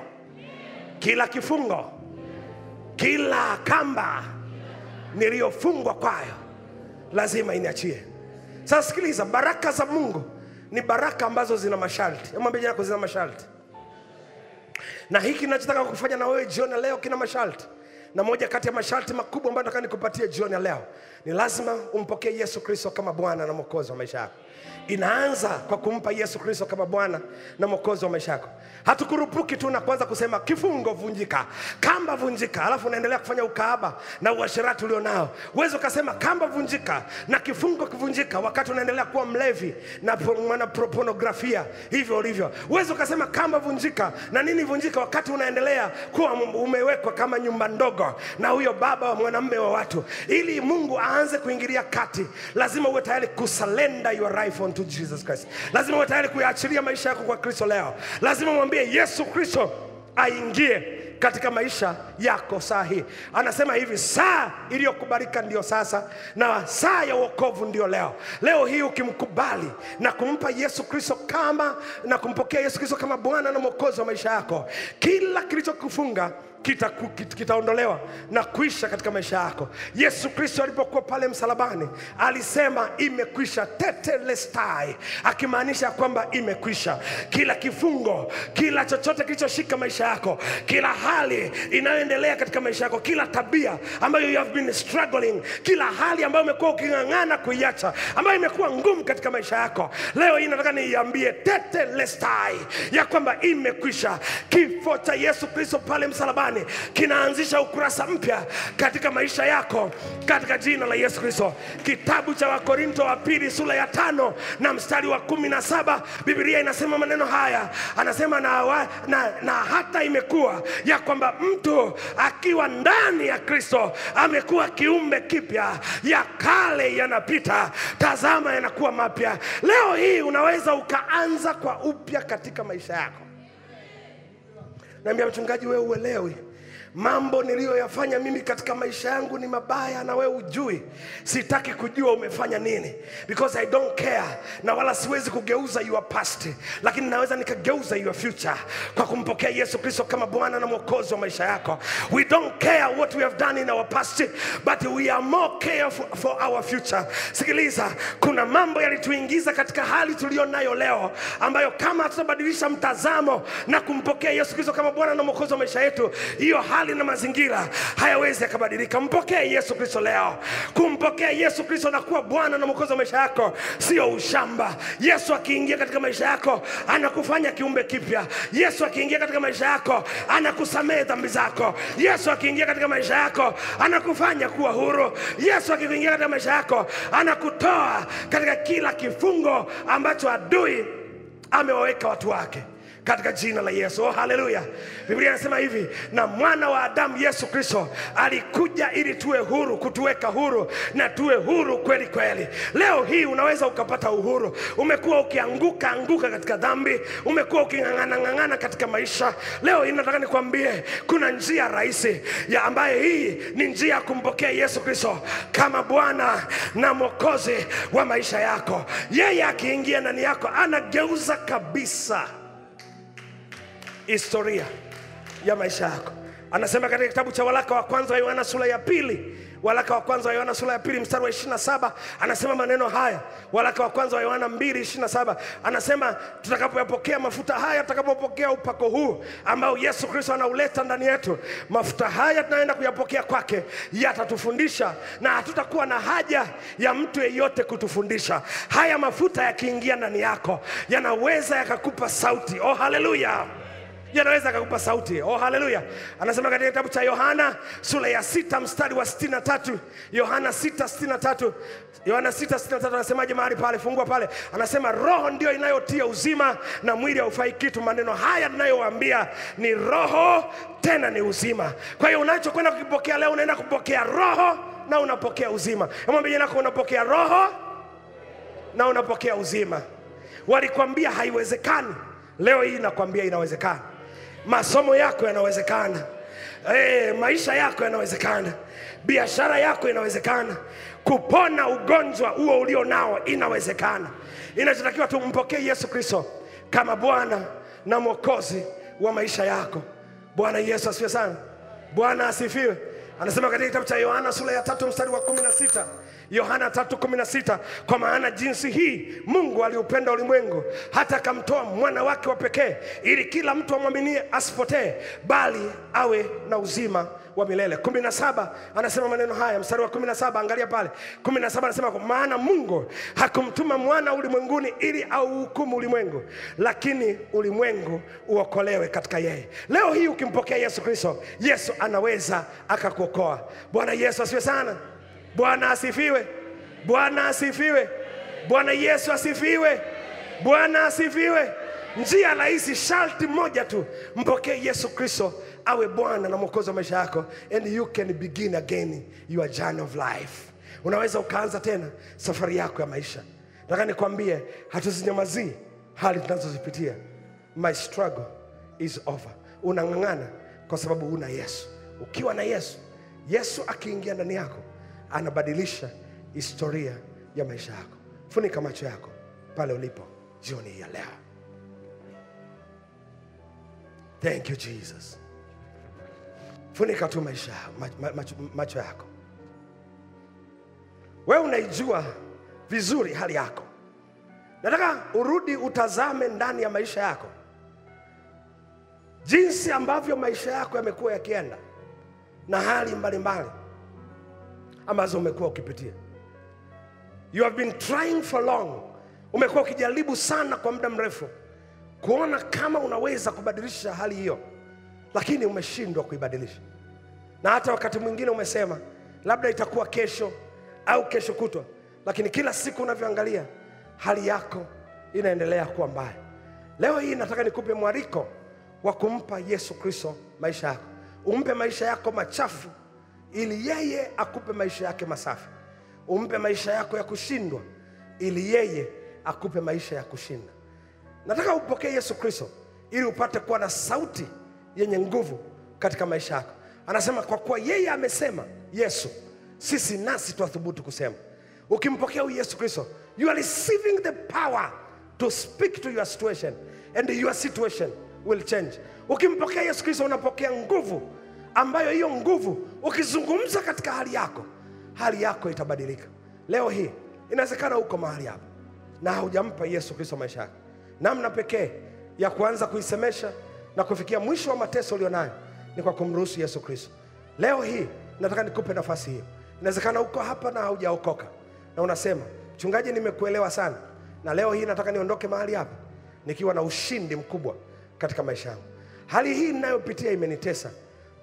kila kifungo, kila kamba niliyofungwa kwayo lazima iniachie. Sasa sikiliza, baraka za Mungu ni baraka ambazo zina masharti. Mwambie jirani yako zina masharti. Na hiki ninachotaka kufanya na wewe jioni leo kina masharti. Na moja kati ya masharti makubwa ambayo nataka nikupatie jioni leo ni lazima umpokee Yesu Kristo kama Bwana na Mwokozi wa maisha yako. Inaanza kwa kumpa Yesu Kristo kama Bwana na Mwokozi wa maisha yako. Hatukurupuki tu na kwanza kusema kifungo vunjika, kamba vunjika, alafu unaendelea kufanya ukahaba na uasherati ulionao. Uwezo ukasema kamba vunjika na kifungo kivunjika wakati unaendelea kuwa mlevi na mwana pornografia hivyo ulivyo. Uwezo ukasema kamba vunjika na nini vunjika wakati unaendelea kuwa umewekwa kama nyumba ndogo na huyo baba wa mwanamume wa watu. Ili Mungu aanze kuingilia kati, lazima uwe tayari kusurrender your life unto Jesus Christ. Lazima uwe tayari kuyaachilia maisha yako kwa Kristo leo. Lazima mwambie Yesu Kristo aingie katika maisha yako saa hii. Anasema hivi, saa iliyokubalika ndio sasa, na saa ya wokovu ndio leo. Leo hii ukimkubali na kumpa Yesu Kristo kama, na kumpokea Yesu Kristo kama Bwana na Mwokozi wa maisha yako, kila kilichokufunga kitaondolewa na kuisha katika maisha yako. Yesu Kristo alipokuwa pale msalabani alisema imekwisha, tetelestai, akimaanisha kwamba imekwisha. Kila kifungo, kila chochote kilichoshika maisha yako, kila hali inayoendelea katika maisha yako, kila tabia ambayo you have been struggling, kila hali ambayo umekuwa uking'ang'ana kuiacha, ambayo imekuwa ngumu katika maisha yako, leo hii nataka niambie tetelestai ya kwamba imekwisha. Kifo cha Yesu Kristo pale msalabani kinaanzisha ukurasa mpya katika maisha yako katika jina la Yesu Kristo. Kitabu cha Wakorinto wa pili sura ya 5 na mstari wa 17, Biblia inasema maneno haya. Anasema na hata imekuwa ya kwamba mtu akiwa ndani ya Kristo amekuwa kiumbe kipya, ya kale yanapita, tazama yanakuwa mapya. Leo hii unaweza ukaanza kwa upya katika maisha yako. Naambia mchungaji, wewe uelewi mambo niliyoyafanya mimi katika maisha yangu ni mabaya na wewe ujui. Sitaki kujua umefanya nini, because I don't care. Na wala siwezi kugeuza your past, lakini naweza nikageuza your future kwa kumpokea Yesu Kristo kama Bwana na Mwokozi wa maisha yako. We don't care what we have done in our past, but we are more careful for our future. Sikiliza, kuna mambo yalituingiza katika hali tulionayo leo, ambayo kama tutabadilisha mtazamo na kumpokea Yesu Kristo kama Bwana na Mwokozi wa maisha yetu, hiyo hali na mazingira hayawezi yakabadilika. Mpokee Yesu Kristo leo. Kumpokea Yesu Kristo na kuwa Bwana na Mwokozi wa maisha yako sio ushamba. Yesu akiingia katika maisha yako anakufanya kiumbe kipya. Yesu akiingia katika maisha yako anakusamehe dhambi zako. Yesu akiingia katika maisha yako anakufanya kuwa huru. Yesu akiingia katika maisha yako anakutoa katika kila kifungo ambacho adui amewaweka watu wake, katika jina la Yesu. Oh, haleluya. Biblia inasema hivi, na mwana wa Adamu Yesu Kristo alikuja ili tuwe huru, kutuweka huru na tuwe huru kweli kweli. Leo hii unaweza ukapata uhuru. Umekuwa ukianguka katika dhambi, umekuwa ukingangana katika maisha. Leo hii nataka nikwambie kuna njia rahisi ya ambaye hii ni njia ya kumpokea Yesu Kristo kama Bwana na Mwokozi wa maisha yako. Yeye akiingia ndani yako anageuza kabisa historia ya maisha yako. Anasema katika kitabu cha waraka wa kwanza wa Yohana sura ya pili, waraka wa kwanza wa Yohana sura ya pili mstari wa 27, anasema maneno haya. Waraka wa kwanza wa Yohana 2:27 anasema tutakapoyapokea mafuta haya, tutakapopokea upako huu ambao Yesu Kristo anauleta ndani yetu, mafuta haya tunaenda kuyapokea kwake, yatatufundisha na hatutakuwa na haja ya mtu yeyote kutufundisha. Haya mafuta yakiingia ndani yako yanaweza yakakupa sauti. Oh, haleluya. Yanaweza kukupa sauti. Oh, haleluya. Anasema katika kitabu cha Yohana sura ya 6 mstari wa 63. Yohana 6:63. Yohana 6:63 anasemaje mahali pale? Fungua pale. Anasema roho ndio inayotia uzima na mwili haufai kitu. Maneno haya ninayowaambia ni roho tena ni uzima. Kwa hiyo unachokwenda kukipokea leo, unaenda kupokea roho na unapokea uzima. Mwambie nako unapokea roho na unapokea uzima. Walikwambia haiwezekani, leo hii nakwambia inawezekana. Masomo yako yanawezekana. Maisha yako yanawezekana. Biashara yako inawezekana. Kupona ugonjwa huo ulio nao inawezekana. Inachotakiwa tumpokee Yesu Kristo kama Bwana na Mwokozi wa maisha yako. Bwana Yesu asifiwe sana. Bwana asifiwe. Anasema katika kitabu cha Yohana sura ya 3 mstari wa 16. Yohana 3:16, kwa maana jinsi hii Mungu aliupenda ulimwengu hata akamtoa mwana wake wa pekee, ili kila mtu amwaminie asipotee bali awe na uzima wa milele. 17 anasema maneno haya, mstari wa 17, angalia pale. 17 anasema kwa maana Mungu hakumtuma mwana ulimwenguni ili auhukumu ulimwengu, lakini ulimwengu uokolewe katika yeye. Leo hii ukimpokea Yesu Kristo, Yesu anaweza akakuokoa. Bwana Yesu asifiwe sana. Bwana asifiwe. Bwana asifiwe. Bwana Yesu asifiwe. Bwana asifiwe. Njia rahisi, sharti moja tu, mpokee Yesu Kristo awe Bwana na Mwokozi wa maisha yako, and you can begin again your journey of life. Unaweza ukaanza tena safari yako ya maisha. Nataka nikwambie, hatuzinyamazii hali tunazozipitia. My struggle is over. Unang'ang'ana kwa sababu una Yesu. Ukiwa na Yesu, Yesu akiingia ndani yako anabadilisha historia ya maisha yako. Funika macho yako pale ulipo jioni ya leo. Thank you Jesus. Funika tu macho yako. Wewe unaijua vizuri hali yako. Nataka urudi utazame ndani ya maisha yako, jinsi ambavyo maisha yako yamekuwa yakienda na hali mbalimbali ambazo umekuwa ukipitia. You have been trying for long. Umekuwa ukijaribu sana kwa muda mrefu kuona kama unaweza kubadilisha hali hiyo, lakini umeshindwa kuibadilisha. Na hata wakati mwingine umesema labda itakuwa kesho au kesho kutwa, lakini kila siku unavyoangalia hali yako inaendelea kuwa mbaya. Leo hii nataka nikupe mwaliko wa kumpa Yesu Kristo maisha yako. Umpe maisha yako machafu ili yeye akupe maisha yake masafi. Umpe maisha yako ya kushindwa ili yeye akupe maisha ya kushinda. Nataka upokee Yesu Kristo ili upate kuwa na sauti yenye nguvu katika maisha yako. Anasema kwa kuwa yeye amesema Yesu, sisi nasi twathubutu kusema. Ukimpokea huyu Yesu Kristo, you are receiving the power to speak to your situation, and your situation will change. Ukimpokea Yesu Kristo unapokea nguvu, ambayo hiyo nguvu ukizungumza katika hali yako itabadilika. Leo hii inawezekana uko mahali hapa na hujampa Yesu Kristo maisha yako. Namna pekee ya kuanza kuisemesha na kufikia mwisho wa mateso ulionayo ni kwa kumruhusu Yesu Kristo. Leo hii nataka nikupe nafasi hiyo. Inawezekana uko hapa na haujaokoka na unasema, mchungaji, nimekuelewa sana, na leo hii nataka niondoke mahali hapa nikiwa na ushindi mkubwa katika maisha yangu. Hali hii ninayopitia imenitesa,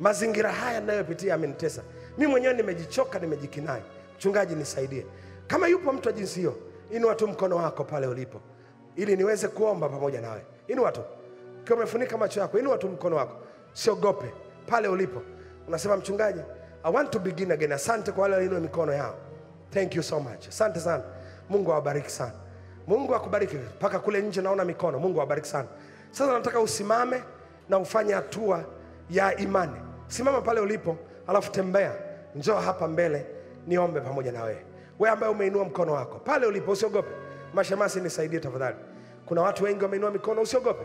mazingira haya ninayopitia yamenitesa, mimi mwenyewe nimejichoka, nimejikinai. Mchungaji, nisaidie. Kama yupo mtu wa jinsi hiyo, inua tu mkono wako pale ulipo ili niweze kuomba pamoja nawe. Inua tu. Ukiwa umefunika macho yako, inua tu mkono wako. Siogope pale ulipo. Unasema, mchungaji, I want to begin again. Asante kwa wale walioinua mikono yao. Thank you so much. Asante sana. Mungu awabariki sana. Mungu akubariki. Paka kule nje naona mikono. Mungu awabariki sana. Sasa nataka usimame na ufanye hatua ya imani. Simama pale ulipo, alafu tembea. Njoo hapa mbele niombe pamoja na wewe. Wewe ambaye umeinua mkono wako, pale ulipo usiogope. Mashemasi, nisaidie tafadhali. Kuna watu wengi wameinua mikono, usiogope.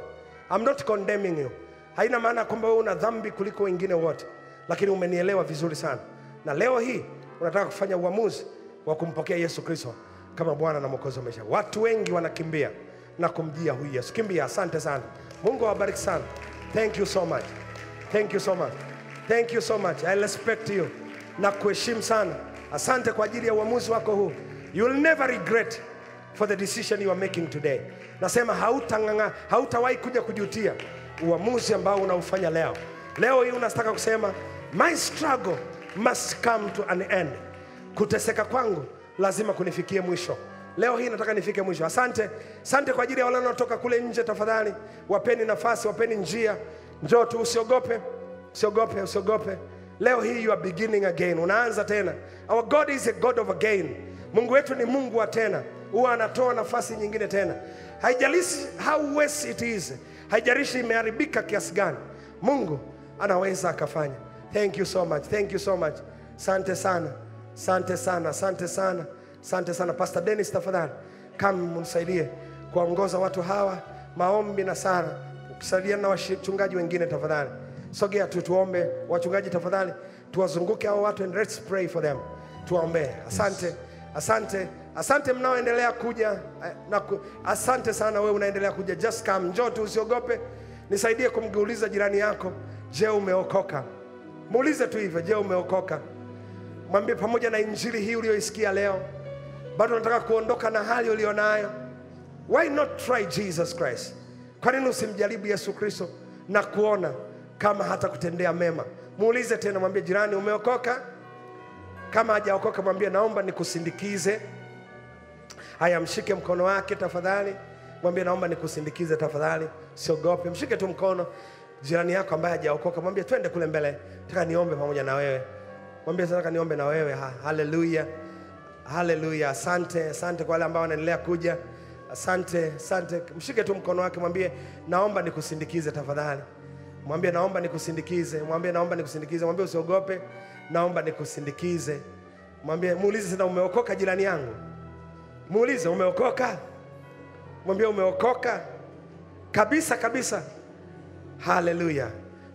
I'm not condemning you. Haina maana kwamba wewe una dhambi kuliko wengine wote, lakini umenielewa vizuri sana. Na leo hii unataka kufanya uamuzi wa kumpokea Yesu Kristo kama Bwana na Mwokozi wa maisha. Watu wengi wanakimbia na kumjia huyu Yesu. Kimbia. Asante sana. Mungu awabariki sana. Thank you so much. Thank you so much. Thank you so much. I respect you. Na kuheshimu sana. Asante kwa ajili ya uamuzi wako huu. You will never regret for the decision you are making today. Nasema hautawahi kuja kujutia uamuzi ambao unaufanya leo. Leo hii unataka kusema, my struggle must come to an end. Kuteseka kwangu lazima kunifikie mwisho. Leo hii nataka nifike mwisho. Asante. Asante kwa ajili ya wale wanaotoka kule nje, tafadhali wapeni nafasi, wapeni njia. Njoo tu, usiogope. Usiogope, usiogope. Leo hii you are beginning again. Unaanza tena. Our God is a God of again. Mungu wetu ni Mungu wa tena. Huwa anatoa nafasi nyingine tena. Haijalishi how worse it is. Haijalishi imeharibika kiasi gani. Mungu anaweza akafanya. Thank you so much. Thank you so much. Asante sana. Asante sana. Asante sana. Asante sana. Pastor Dennis, tafadhali kama mnisaidie kuongoza watu hawa maombi na sala. Ukisaidia na wachungaji wengine tafadhali. Sogea tu tuombe. Wachungaji tafadhali tuwazunguke hao watu and let's pray for them. Tuombe. Asante. Asante. Asante mnaoendelea kuja. Asante sana wewe unaendelea kuja. Just come. Njoo tu, usiogope. Nisaidie kumgeuliza jirani yako, je, umeokoka? Muulize tu hivyo, je, umeokoka? Mwambie, pamoja na injili hii uliyoisikia leo, bado nataka kuondoka na hali ulionayo. Why not try Jesus Christ? Kwa nini usimjaribu Yesu Kristo na kuona kama hata kutendea mema? Muulize tena, mwambie jirani, umeokoka? Kama hajaokoka, mwambie, naomba nikusindikize. Haya, mshike mkono wake tafadhali. Mwambie, naomba nikusindikize tafadhali. Siogope. Mshike tu mkono jirani yako ambaye hajaokoka. Mwambie, twende kule mbele. Nataka niombe pamoja na wewe. Mwambie, nataka niombe na wewe. Hallelujah. Hallelujah. Asante. Asante kwa wale ambao wanaendelea kuja. Asante. Asante. Mshike tu mkono wake. Mwambie, naomba nikusindikize tafadhali. Mwambie, naomba nikusindikize. Mwambie, naomba nikusindikize. Mwambie, usiogope. Naomba nikusindikize. Mwambie, muulize tena, umeokoka jirani yangu? Muulize, umeokoka? Mwambie, umeokoka? Kabisa kabisa. Hallelujah.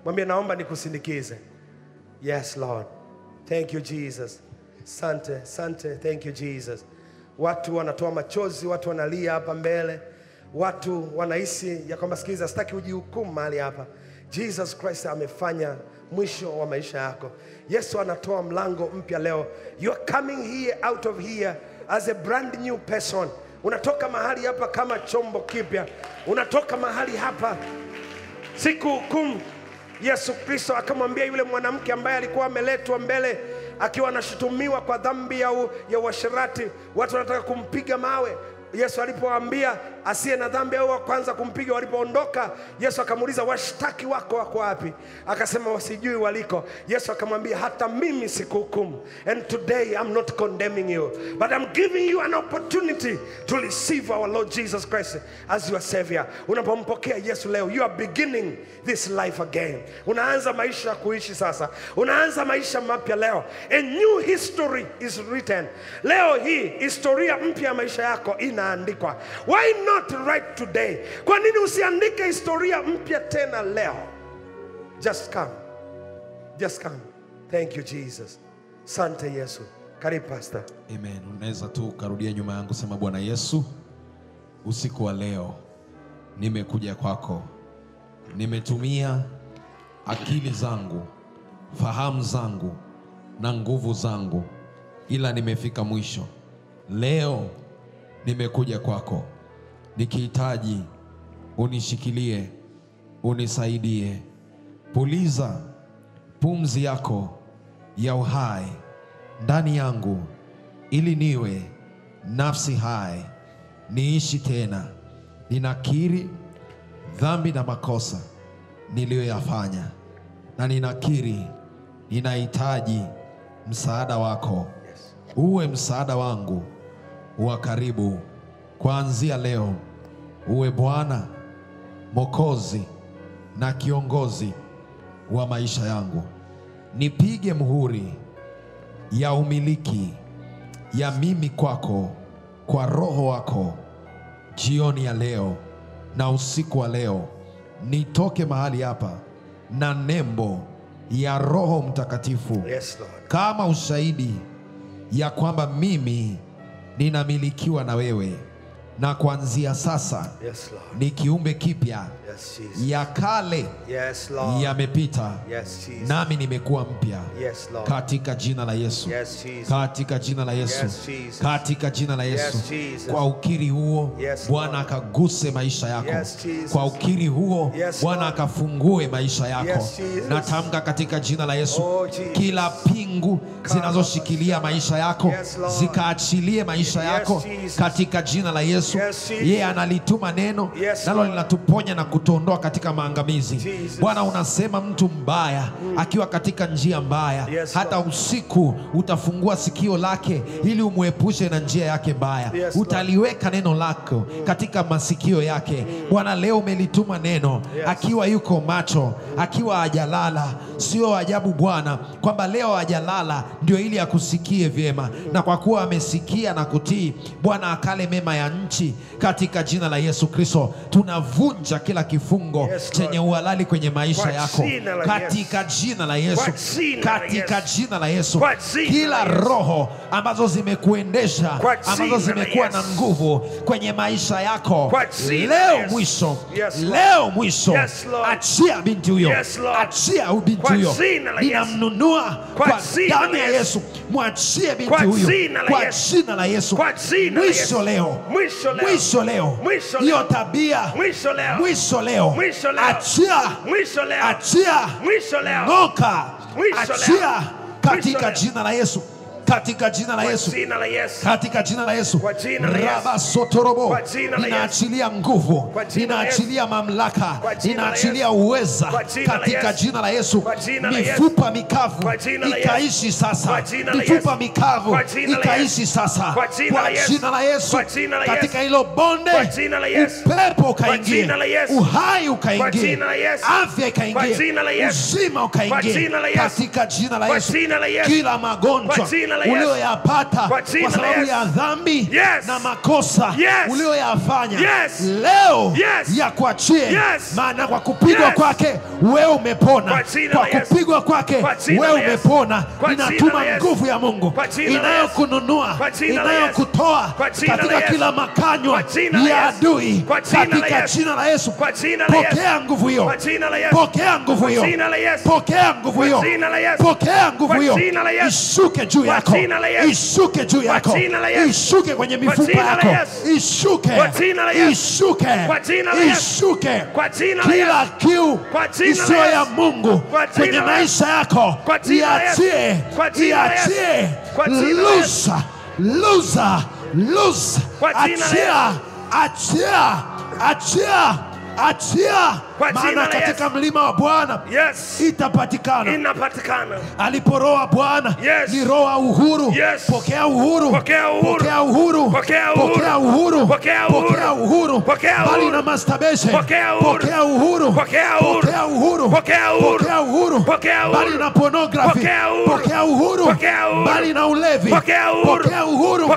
Mwambie, naomba nikusindikize. Yes, Lord. Thank you, Jesus. Sante, sante. Thank you, Jesus. Watu wanatoa machozi, watu wanalia hapa mbele. Watu wanahisi ya kwamba, sikiza, sitaki ujihukumu mahali hapa. Jesus Christ amefanya mwisho wa maisha yako. Yesu anatoa mlango mpya leo. You are coming here, out of here as a brand new person. Unatoka mahali hapa kama chombo kipya. Unatoka mahali hapa. Siku hukumu Yesu Kristo akamwambia yule mwanamke ambaye alikuwa ameletwa mbele akiwa anashutumiwa kwa dhambi ya uasherati. Watu wanataka kumpiga mawe. Yesu alipoambia asiye na dhambi au wa kwanza kumpiga. Walipoondoka, Yesu akamuuliza, washtaki wako wako wapi? Akasema, wasijui waliko. Yesu akamwambia, hata mimi sikuhukumu. And today I'm not condemning you, but I'm giving you an opportunity to receive our Lord Jesus Christ as your Savior. Unapompokea Yesu leo, you are beginning this life again. Unaanza maisha kuishi sasa. Unaanza maisha mapya leo. A new history is written. Leo hii historia mpya ya maisha yako inaandikwa. Why not right today? Kwa nini usiandike historia mpya tena leo? Just come. Just come. Thank you Jesus. Asante Yesu. Karibu pastor. Amen. Unaweza tu karudia nyuma yangu, sema, Bwana Yesu, usiku wa leo nimekuja kwako. Nimetumia akili zangu, fahamu zangu na nguvu zangu, ila nimefika mwisho. Leo nimekuja kwako nikihitaji unishikilie, unisaidie. Puliza pumzi yako ya uhai ndani yangu ili niwe nafsi hai, niishi tena. Ninakiri dhambi na makosa niliyoyafanya, na ninakiri ninahitaji msaada wako. Uwe msaada wangu wa karibu kuanzia leo. Uwe Bwana, Mwokozi na kiongozi wa maisha yangu. Nipige muhuri ya umiliki ya mimi kwako kwa Roho wako jioni ya leo na usiku wa leo. Nitoke mahali hapa na nembo ya Roho Mtakatifu, Yes, Lord, kama ushahidi ya kwamba mimi ninamilikiwa na wewe, na kuanzia sasa, Yes, Lord, ni kiumbe kipya. Yes, Jesus, Ya kale Yes, Lord, yamepita, Yes, Jesus, nami nimekuwa mpya. Yes, Lord, Katika jina la Yesu, Yes, Jesus, katika jina la Yesu, Yes, Jesus, katika jina la Yesu. Yes, Jesus, Kwa ukiri huo, Yes, Bwana Lord, akaguse maisha yako. Yes, Jesus, Kwa ukiri huo, Yes, Bwana Lord, akafungue maisha yako. Yes, Jesus, Natamka katika jina la Yesu, Oh, Jesus, kila pingu zinazoshikilia maisha yako, Yes, Lord, zikaachilie maisha Yes, yako Jesus, katika jina la Yesu. Yes, Jesus, Yeye analituma neno, Yes, nalo Lord, linatuponya na kutuondoa katika maangamizi. Jesus, Bwana, unasema mtu mbaya akiwa katika njia mbaya, Yes, hata Lord, usiku utafungua sikio lake ili umwepushe na njia yake mbaya. Yes, Utaliweka neno lako katika masikio yake. Bwana, leo umelituma neno, Yes, akiwa yuko macho, akiwa hajalala. Sio ajabu Bwana kwamba leo hajalala ndio ili akusikie vyema, na kwa kuwa amesikia na kutii, Bwana akale mema ya nchi katika jina la Yesu Kristo. Tunavunja kila kifungo, Yes, Lord, chenye uhalali kwenye maisha Kwa yako jina la katika jina la Yesu, Kwa jina la katika Yesu, jina la Yesu. Kwa jina Kila la Yesu, roho ambazo zimekuendesha, Kwa jina ambazo la zimekuwa Yesu, na nguvu kwenye maisha yako, Kwa jina la leo Yesu, mwisho, Yes, Lord, leo mwisho, Yes, Lord, achia binti huyo, Yes, Lord, achia huyu binti Kwa huyo. jina la Yesu, Ninamnunua Kwa kwa jina damu la ya Yesu, Yesu. Mwachie binti Kwa huyo jina la kwa Yesu, jina la Yesu. Kwa jina la Mwisho Yesu, leo, Mwisho leo, mwisho leo, Mwisho hiyo leo, tabia, Mwisho leo, mwisho leo, Mwisho leo, achia, Mwisho leo, achia, Mwisho leo, ng'oka, Mwisho achia leo, katika Mwisho jina la Yesu, katika jina la Kwa Yesu, jina la Yesu, katika jina la Yesu. Kwa jina la Yesu, Raba sotorobo, Kwa jina la Yesu, ninaachilia nguvu, Kwa jina la ninaachilia mamlaka, Kwa jina la ninaachilia Yesu, uweza Kwa jina la katika Yesu, jina la Yesu. Kwa jina la Yesu, Mifupa mikavu Kwa jina la Yesu, ikaishi sasa, Kwa jina la mifupa Yesu, mikavu Kwa jina la ikaishi Yesu, sasa, Kwa jina kwa la Yesu, jina la Yesu. Kwa jina la Yesu, Katika hilo bonde, Kwa jina la Yesu, upepo Kwa ukaingie, jina la Yesu, uhai Kwa ukaingie, jina la Yesu, afya Kwa ikaingie, jina la Yesu, uzima Kwa ukaingie jina la Yesu, katika jina la Kwa Yesu. jina la Yesu, Kila magonjwa Kwa jina la Yesu, ulioyapata Kwa jina kwa la sababu Yesu, ya dhambi Yes, na makosa Yes, ulioyafanya, Yes, leo Yes, yakuachie. Yes, Maana kwa kupigwa Yes, kwake wewe umepona, Kwa jina kwa la Yesu, kupigwa kwake Kwa jina wewe la Yesu, umepona. Kwa jina Ninatuma la Yesu, nguvu ya Mungu Kwa jina la Yesu, inayokununua, Kwa jina la Yesu, inayokutoa Kwa jina la katika Yesu, kila makanywa Kwa jina la ya Yesu, adui Kwa jina la katika Yesu, jina la Yesu. Kwa jina la Yesu, Pokea nguvu hiyo, Kwa jina la Yesu, pokea nguvu Kwa hiyo, jina la Yesu, pokea nguvu hiyo, Kwa jina la Yesu, pokea nguvu Kwa hiyo, jina la Yesu, ishuke juu Kwa yako, jina la Yesu, ishuke juu Kwa yako, jina la Yesu, ishuke kwenye Kwa mifupa jina la yako, Yesu, ishuke, Kwa jina la Yesu, ishuke, Kwa jina la Yesu, ishuke. Kwa jina la Kila Yesu, kiu Kwa jina la isiyo ya Yesu, Mungu Kwa jina kwenye la maisha yako Kwa jina la Yesu, iachie, Kwa jina la Yesu, iachie, Kwa jina la Yesu, lusa, lusa, lusa, Kwa jina la achia, achia, achia, achia, maana katika mlima wa Bwana itapatikana. Inapatikana. Alipo roho wa Bwana ni roho wa uhuru. Pokea uhuru, pokea uhuru, pokea uhuru, pokea uhuru, bali na masturbation. Pokea uhuru, pokea uhuru, pokea uhuru, bali na pornography. Pokea uhuru, bali na ulevi. Pokea uhuru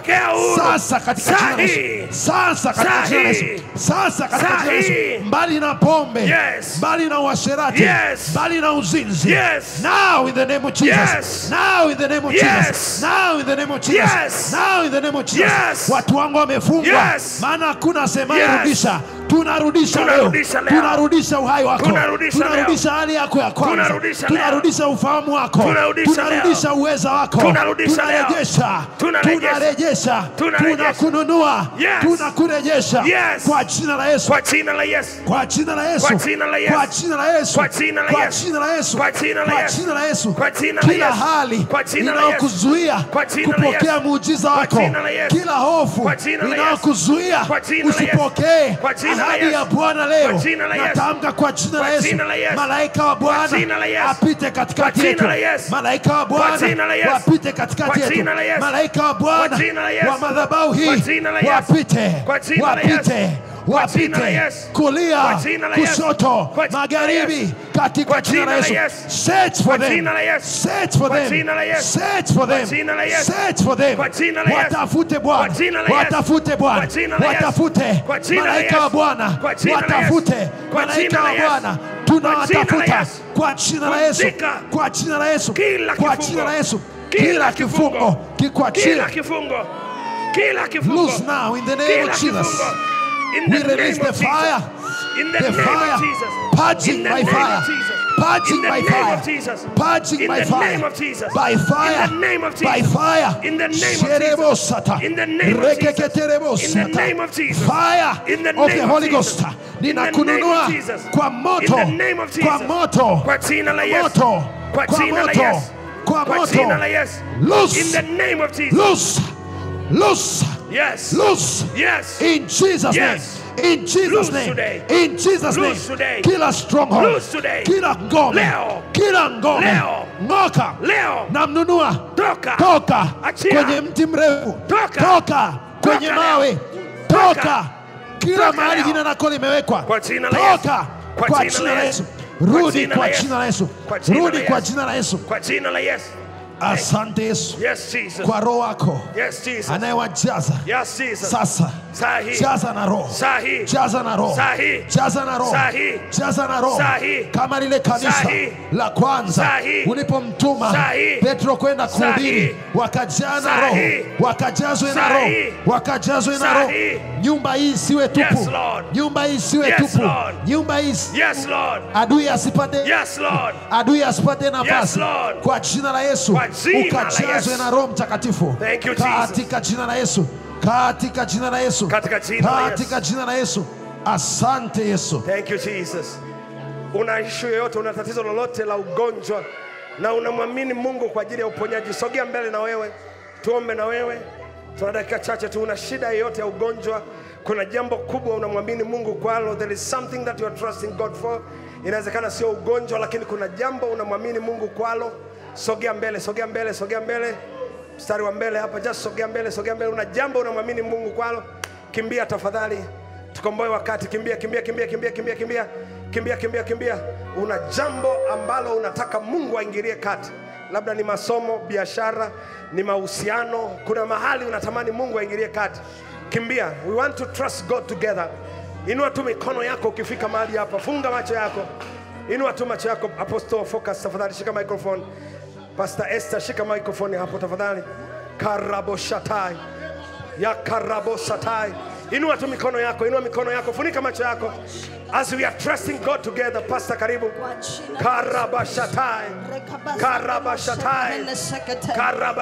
sasa katika jina la Yesu. Sasa katika jina la Yesu. Sasa katika jina la Yesu. Bali na pombe, bali na uasherati, bali na uzinzi. Now in the name of Jesus. Now in the name of Jesus. Now in the name of Jesus. Now in the name of Jesus. Watu wangu wamefungwa, maana hakuna semaye rudisha. Tunarudisha leo. Tunarudisha uhai wako. Tunarudisha hali yako ya kwanza. Tunarudisha ufahamu wako. Tunarudisha uweza wako. Tunarejesha. Tunarejesha. Tunakununua. Tunakurejesha kwa jina la Yesu. Kwa jina la Yesu. Kwa jina la Yesu. Kwa jina la Yesu. Kwa jina la Yesu. Kwa jina la Yesu. Kwa jina la Yesu. Kila hali inayokuzuia kupokea muujiza wako, kila hofu inayokuzuia usipokee ahadi ya Bwana leo, natamka kwa jina la Yesu, malaika wa Bwana apite katikati yetu. Malaika wa Bwana wapite katikati yetu. Malaika wa Bwana wa madhabahu hii wapite, wapite, wapite kulia, kushoto, magharibi, katika jina la Yesu. Search for them. Search for them. Search for them. Search for them. Watafute Bwana. Watafute Bwana. Watafute malaika wa Bwana. Watafute malaika wa Bwana. Tunawatafuta kwa jina la Yesu. Kwa jina la Yesu. Kwa jina la Yesu. Kila kifungo kikwachie. Loose now in the name of Jesus. We release the fire. The fire. Purging by fire. Purging by fire. Purging by fire. By fire. By fire. In the name of Jesus. In the name of Jesus. In the name of Jesus. Fire of the Holy Ghost. Ninakununua kwa moto. Kwa moto. Kwa jina la Yesu. Moto. Kwa jina la Yesu. Kwa jina la Yesu. Loose. In the name of Jesus. Loose. Loose. Yes. Loose. Yes. In Jesus' name. In Jesus' name. In Jesus' name. Kila stronghold. Kila ngome. Kila ngome. Ngoka. Namnunua. Toka. Kwenye mti mrefu. Toka. Kwenye mawe. Toka. Kila mahali jina lako limewekwa. Toka. Kwa jina la Yesu. Rudi kwa jina la Yesu. Rudi kwa jina la Yesu. Kwa jina la Yesu. Asante Yesu. Yes, Jesus. Kwa roho wako. Yes, Jesus. Anayewajaza. Yes, Jesus. Sasa. Sahi. Jaza na roho. Sahi. Jaza na roho. Sahi. Jaza na roho. Sahi. Jaza na roho. Sahi. Kama lile kanisa Sahi. la kwanza Sahi. ulipomtuma Sahi. Petro kwenda kuhubiri, wakajazwa na roho, wakajazwe na roho, wakajazwe na roho. Nyumba hii siwe tupu. Yes, Lord. Nyumba hii siwe Yes, tupu. Lord. Nyumba hii Yes, Lord. adui asipate. Yes, Lord. Adui asipate nafasi. Yes, Lord. Kwa jina la Yesu Kwa jina la ukajazwe Yesu. na Roho Mtakatifu. Thank you, Jesus. Katika jina la Yesu. Katika jina la Yesu. Katika jina la Yesu. Katika jina la Yesu. Asante Yesu. Thank you, Jesus. Una issue yoyote, una tatizo lolote la ugonjwa na unamwamini Mungu kwa ajili ya uponyaji, sogea mbele na wewe. Tuombe na wewe. Tuna dakika chache tu. Una shida yoyote ya ugonjwa, kuna jambo kubwa unamwamini Mungu kwalo, there is something that you are trusting God for. Inawezekana sio ugonjwa, lakini kuna jambo unamwamini Mungu kwalo. Sogea mbele, sogea mbele, sogea mbele. Mstari wa mbele hapa, just sogea mbele, sogea mbele. Una jambo unamwamini Mungu kwalo. Kimbia tafadhali. Tukomboe wakati. Kimbia, kimbia, kimbia, kimbia, kimbia, kimbia. Kimbia, kimbia, kimbia. Una jambo ambalo unataka Mungu aingilie kati. Labda ni masomo, biashara, ni mahusiano. Kuna mahali unatamani Mungu aingilie kati. Kimbia. We want to trust God together. Inua tu mikono yako ukifika mahali hapa. Funga macho yako. Inua tu macho yako. Apostle focus tafadhali, shika microphone. Pastor Esther, shika microphone hapo tafadhali. Karabo shatai. Ya karabo shatai. Inua tu mikono yako, inua mikono yako, funika macho yako. As we are trusting God together, Pastor karibu. Karabashatai. Karabashatai.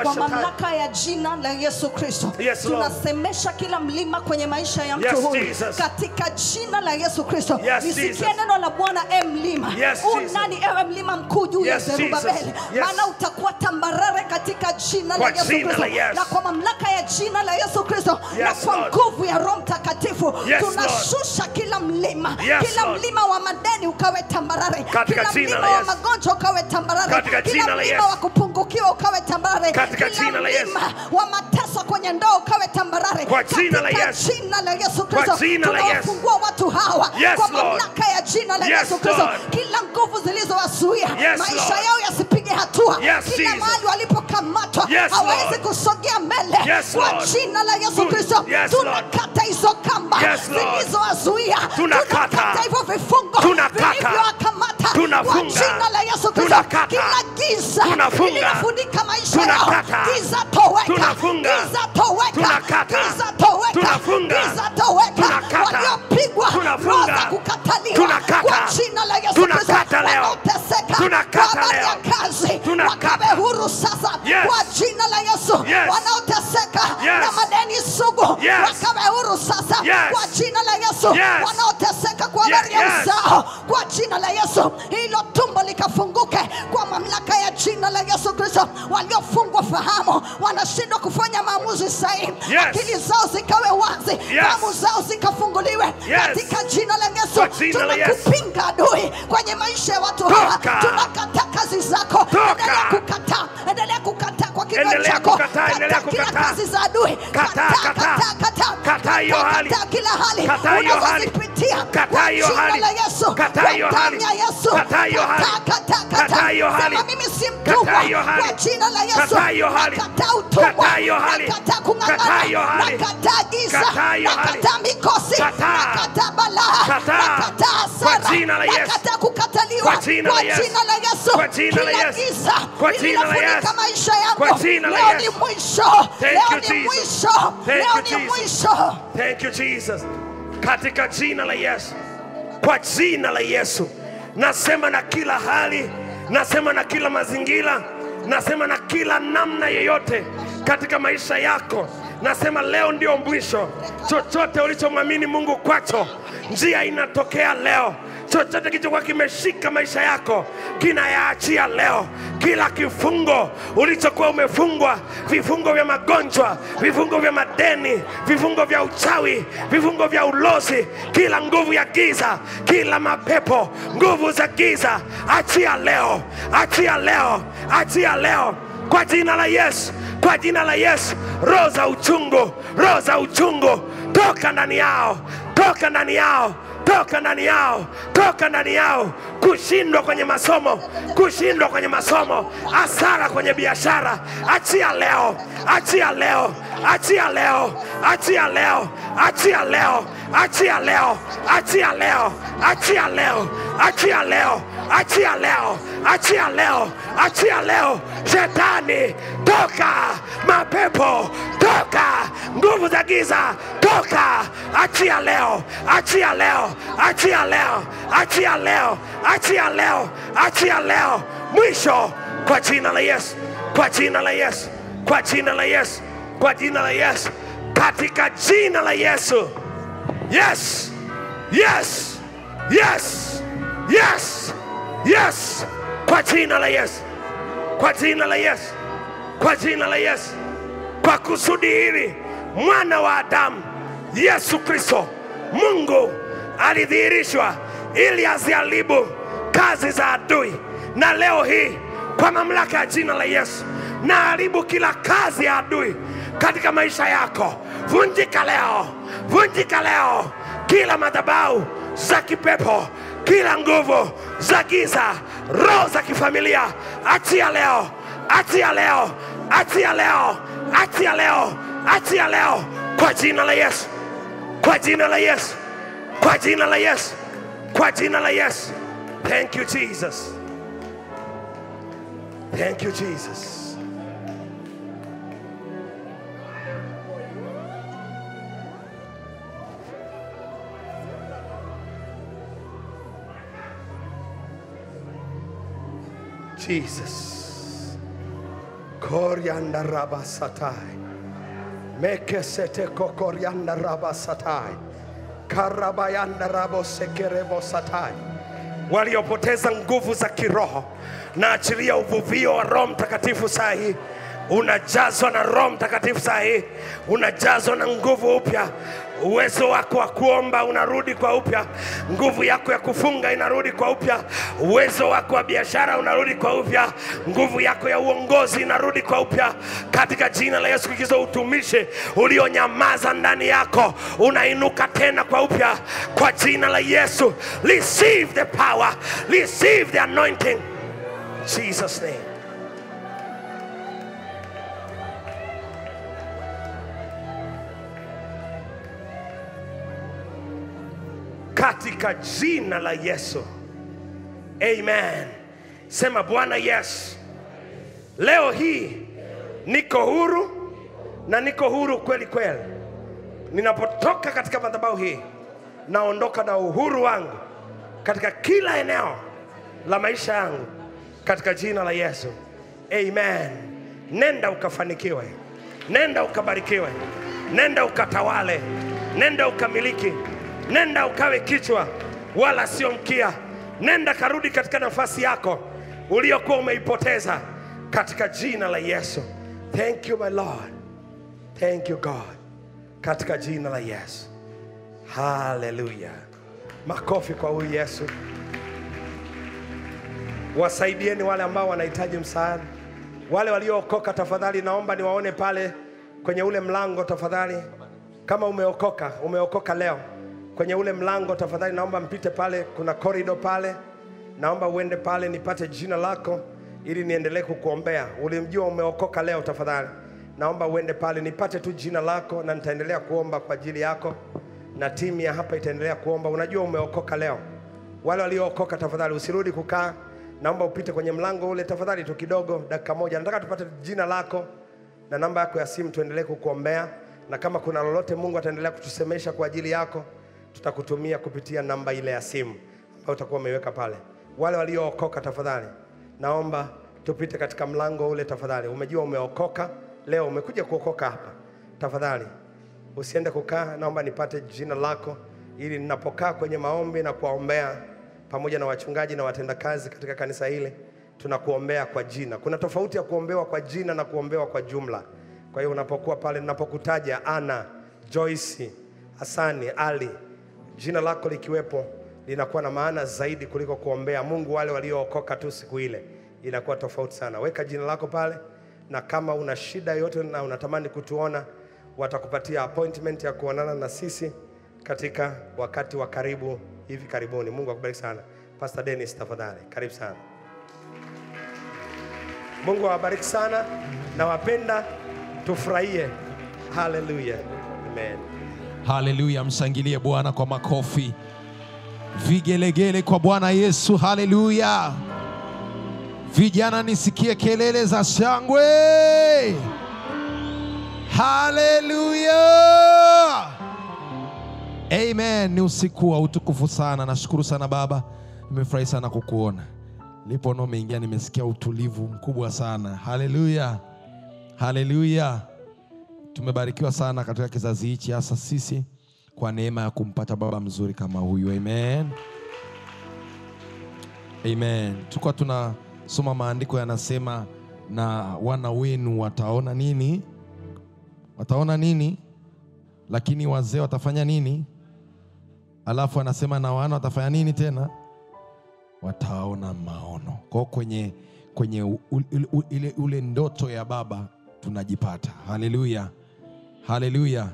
Kwa mamlaka ya jina la Yesu Kristo. Yes, tunasemesha kila mlima kwenye maisha ya mtu Yes, huyu. Jesus. Katika jina la Yesu Kristo. Yes, Nisikie Jesus. neno la Bwana, mlima. Yes, Jesus. Nani ewe mlima mkuu juu ya Yes, Jesus. Zerubabeli. Yes. Maana utakuwa tambarare katika jina la Yesu Kristo, na kwa mamlaka ya jina la Yesu Kristo, na kwa nguvu ya Roho Mtakatifu tunashusha kila mlima, kila mlima wa madeni ukawe tambarare, kila mlima wa magonjwa ukawe tambarare, kila mlima wa kupungukiwa ukawe tambarare, kila mlima wa mateso kwenye ndoa ukawe tambarare, katika jina la Yesu Kristo. Tunawafungua watu hawa kwa mamlaka ya jina la Yesu Kristo, kila nguvu zilizowazuia maisha yao yasipige hatua, kila mahali walipokamatwa hawawezi kusogea mbele, kwa jina la Yesu Kristo tunakata hizo kamba zilizowazuia, tunakata hivyo vifungo vilivyowakamata kwa jina la Yesu Kristo. Kila giza lililofunika maisha yao, giza toweka, giza toweka, giza toweka, giza toweka, waliopigwa roho za kukataliwa kwa jina la Yesu Kristo, wanaoteseka kwa habari ya kazi wakawe huru sasa kwa jina la Yesu, wanaoteseka na madeni sugu wakawe huru sasa kwa jina la Yesu, wanaoteseka kwa habari ya uzao kwa jina la Yesu, hilo tumbo likafunguke kwa mamlaka ya jina la Yesu Kristo. Waliofungwa fahamu wanashindwa kufanya maamuzi sahihi, akili zao zikawe wazi, damu zao zikafunguliwe katika jina la Yesu. Tunakupinga adui kwenye maisha ya watu hawa, tunakataa kazi zako, endelea kukataa kwa kinywa chako, kataa kila kazi za adui, kataa kila hali unazozipitia kwa jina la Yesu, kwa damu ya Yesu, kataa sema mimi si mtumwa kwa jina la Yesu, nakataa utumwa, nakataa kung'ang'ana, nakataa giza, nakataa mikosi, nakataa balaa, nakataa hasara, nakataa kukataliwa kwa jina la Yesu. Kila giza lililofunika maisha yangu leo ni mwisho, leo ni mwisho, leo ni mwisho. Thank you Jesus. Katika jina la Yesu, kwa jina la Yesu, nasema na kila hali, nasema na kila mazingira, nasema na kila namna yoyote katika maisha yako, nasema leo ndio mwisho. Chochote ulichomwamini Mungu kwacho, njia inatokea leo. Chochote kilichokuwa kimeshika maisha yako kinayaachia leo. Kila kifungo ulichokuwa umefungwa, vifungo vya magonjwa, vifungo vya madeni, vifungo vya uchawi, vifungo vya ulozi, kila nguvu ya giza, kila mapepo, nguvu za giza, achia leo, achia leo, achia leo kwa jina la Yesu, kwa jina la Yesu. Roho za uchungu, roho za uchungu, toka ndani yao, toka ndani yao, toka ndani yao, toka ndani yao. Kushindwa kwenye masomo, kushindwa kwenye masomo, hasara kwenye biashara, achia leo, achia leo, achia leo, achia leo, achia leo, achia leo, achia leo, achia leo, achia leo, achia leo, achia leo, achia leo. Shetani toka, mapepo toka, nguvu za giza toka, achia leo, achia leo, achia leo, achia leo, achia leo, achia leo. Mwisho kwa jina la Yesu, kwa jina la Yesu, kwa jina la Yesu, kwa jina la Yesu, katika jina la Yesu. Yes, yes, yes, yes, yes, kwa jina la Yesu, kwa jina la Yesu, kwa jina la Yesu. Kwa kusudi hili mwana wa Adamu Yesu Kristo, Mungu alidhihirishwa ili aziharibu kazi za adui, na leo hii kwa mamlaka ya jina la Yesu na haribu kila kazi ya adui katika maisha yako. Vunjika leo, vunjika leo kila madhabahu za kipepo, kila nguvu za giza, roho za kifamilia, achia leo, achia leo, achia leo, achia leo, achia leo kwa jina la Yesu, kwa jina la Yesu, kwa jina la Yesu, kwa jina la Yesu. Thank you Jesus, thank you Jesus. Jesus. Korianda raba satai. Meke sete kokorianda raba satai. Karabayanda rabo sekerebo satai. Waliopoteza nguvu za kiroho, na achilia uvuvio wa Roho Mtakatifu sahi Unajazwa na Roho Mtakatifu saa hii. Unajazwa na nguvu upya. Uwezo wako wa kuomba unarudi kwa upya. Nguvu yako ya kufunga inarudi kwa upya. Uwezo wako wa biashara unarudi kwa upya. Nguvu yako ya uongozi inarudi kwa upya. Katika jina la Yesu Kristo, utumishi ulionyamaza ndani yako unainuka tena kwa upya. Kwa jina la Yesu, receive the power, receive the anointing. In Jesus' name. Katika jina la Yesu. Amen. Sema, Bwana Yesu, leo hii niko huru na niko huru kweli kweli. Ninapotoka katika madhabahu hii, naondoka na uhuru wangu katika kila eneo la maisha yangu katika jina la Yesu. Amen. Nenda ukafanikiwe. Nenda ukabarikiwe. Nenda ukatawale. Nenda ukamiliki. Nenda ukawe kichwa wala sio mkia. Nenda karudi katika nafasi yako uliyokuwa umeipoteza katika jina la Yesu. Thank you my Lord. Thank you God. Katika jina la Yesu. Hallelujah. Makofi kwa huyu Yesu. Wasaidieni wale ambao wanahitaji msaada. Wale waliookoka tafadhali naomba niwaone pale kwenye ule mlango tafadhali. Kama umeokoka leo, kwenye ule mlango tafadhali naomba mpite pale, kuna corridor pale. Naomba uende pale nipate jina lako ili niendelee kukuombea. Ulimjua umeokoka leo tafadhali. Naomba uende pale nipate tu jina lako na nitaendelea kuomba kwa ajili yako na timu ya hapa itaendelea kuomba. Unajua umeokoka leo. Wale waliookoka tafadhali usirudi kukaa. Naomba upite kwenye mlango ule tafadhali tu kidogo, dakika moja. Nataka tupate jina lako na namba yako ya simu tuendelee kukuombea. Na kama kuna lolote Mungu ataendelea kutusemesha kwa ajili yako, tutakutumia kupitia namba ile ya simu ambayo utakuwa umeiweka pale. Wale waliookoka tafadhali naomba tupite katika mlango ule tafadhali. Umejua umeokoka leo, umekuja kuokoka hapa. Tafadhali usiende kukaa, naomba nipate jina lako ili ninapokaa kwenye maombi na kuombea pamoja na wachungaji na watendakazi katika kanisa hili, tunakuombea kwa jina. Kuna tofauti ya kuombewa kwa jina na kuombewa kwa jumla. Kwa hiyo unapokuwa pale ninapokutaja Ana, Joyce, Hasani, Ali, jina lako likiwepo linakuwa na maana zaidi kuliko kuombea Mungu wale waliookoka tu siku ile. Inakuwa tofauti sana. Weka jina lako pale, na kama una shida yote na unatamani kutuona, watakupatia appointment ya kuonana na sisi katika wakati wa karibu hivi karibuni. Mungu akubariki sana. Pastor Dennis tafadhali, karibu sana. Mungu awabariki sana na wapenda tufurahie. Hallelujah. Amen. Hallelujah. Mshangilie Bwana kwa makofi. Vigelegele kwa Bwana Yesu. Hallelujah. Vijana nisikie kelele za shangwe. Hallelujah. Amen. Ni usiku wa utukufu sana. Nashukuru sana Baba. Nimefurahi sana kukuona. Nilipoona umeingia nimesikia utulivu mkubwa sana. Hallelujah. Hallelujah. Tumebarikiwa sana katika kizazi hichi, hasa sisi, kwa neema ya kumpata baba mzuri kama huyu. Amen. Amen. Tuko tunasoma maandiko yanasema, na wana wenu wataona nini? Wataona nini? Lakini wazee watafanya nini? Alafu anasema na wana watafanya nini tena? Wataona maono. Kwa kwenye ule ndoto ya baba tunajipata. Haleluya. Haleluya.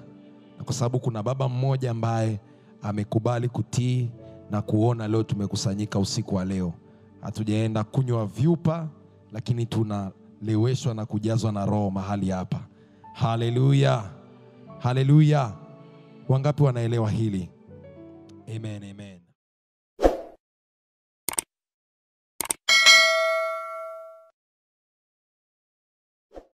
Na kwa sababu kuna baba mmoja ambaye amekubali kutii na kuona leo tumekusanyika usiku wa leo. Hatujaenda kunywa vyupa, lakini tunaleweshwa na kujazwa na Roho mahali hapa. Haleluya. Haleluya. Wangapi wanaelewa hili? Amen, amen.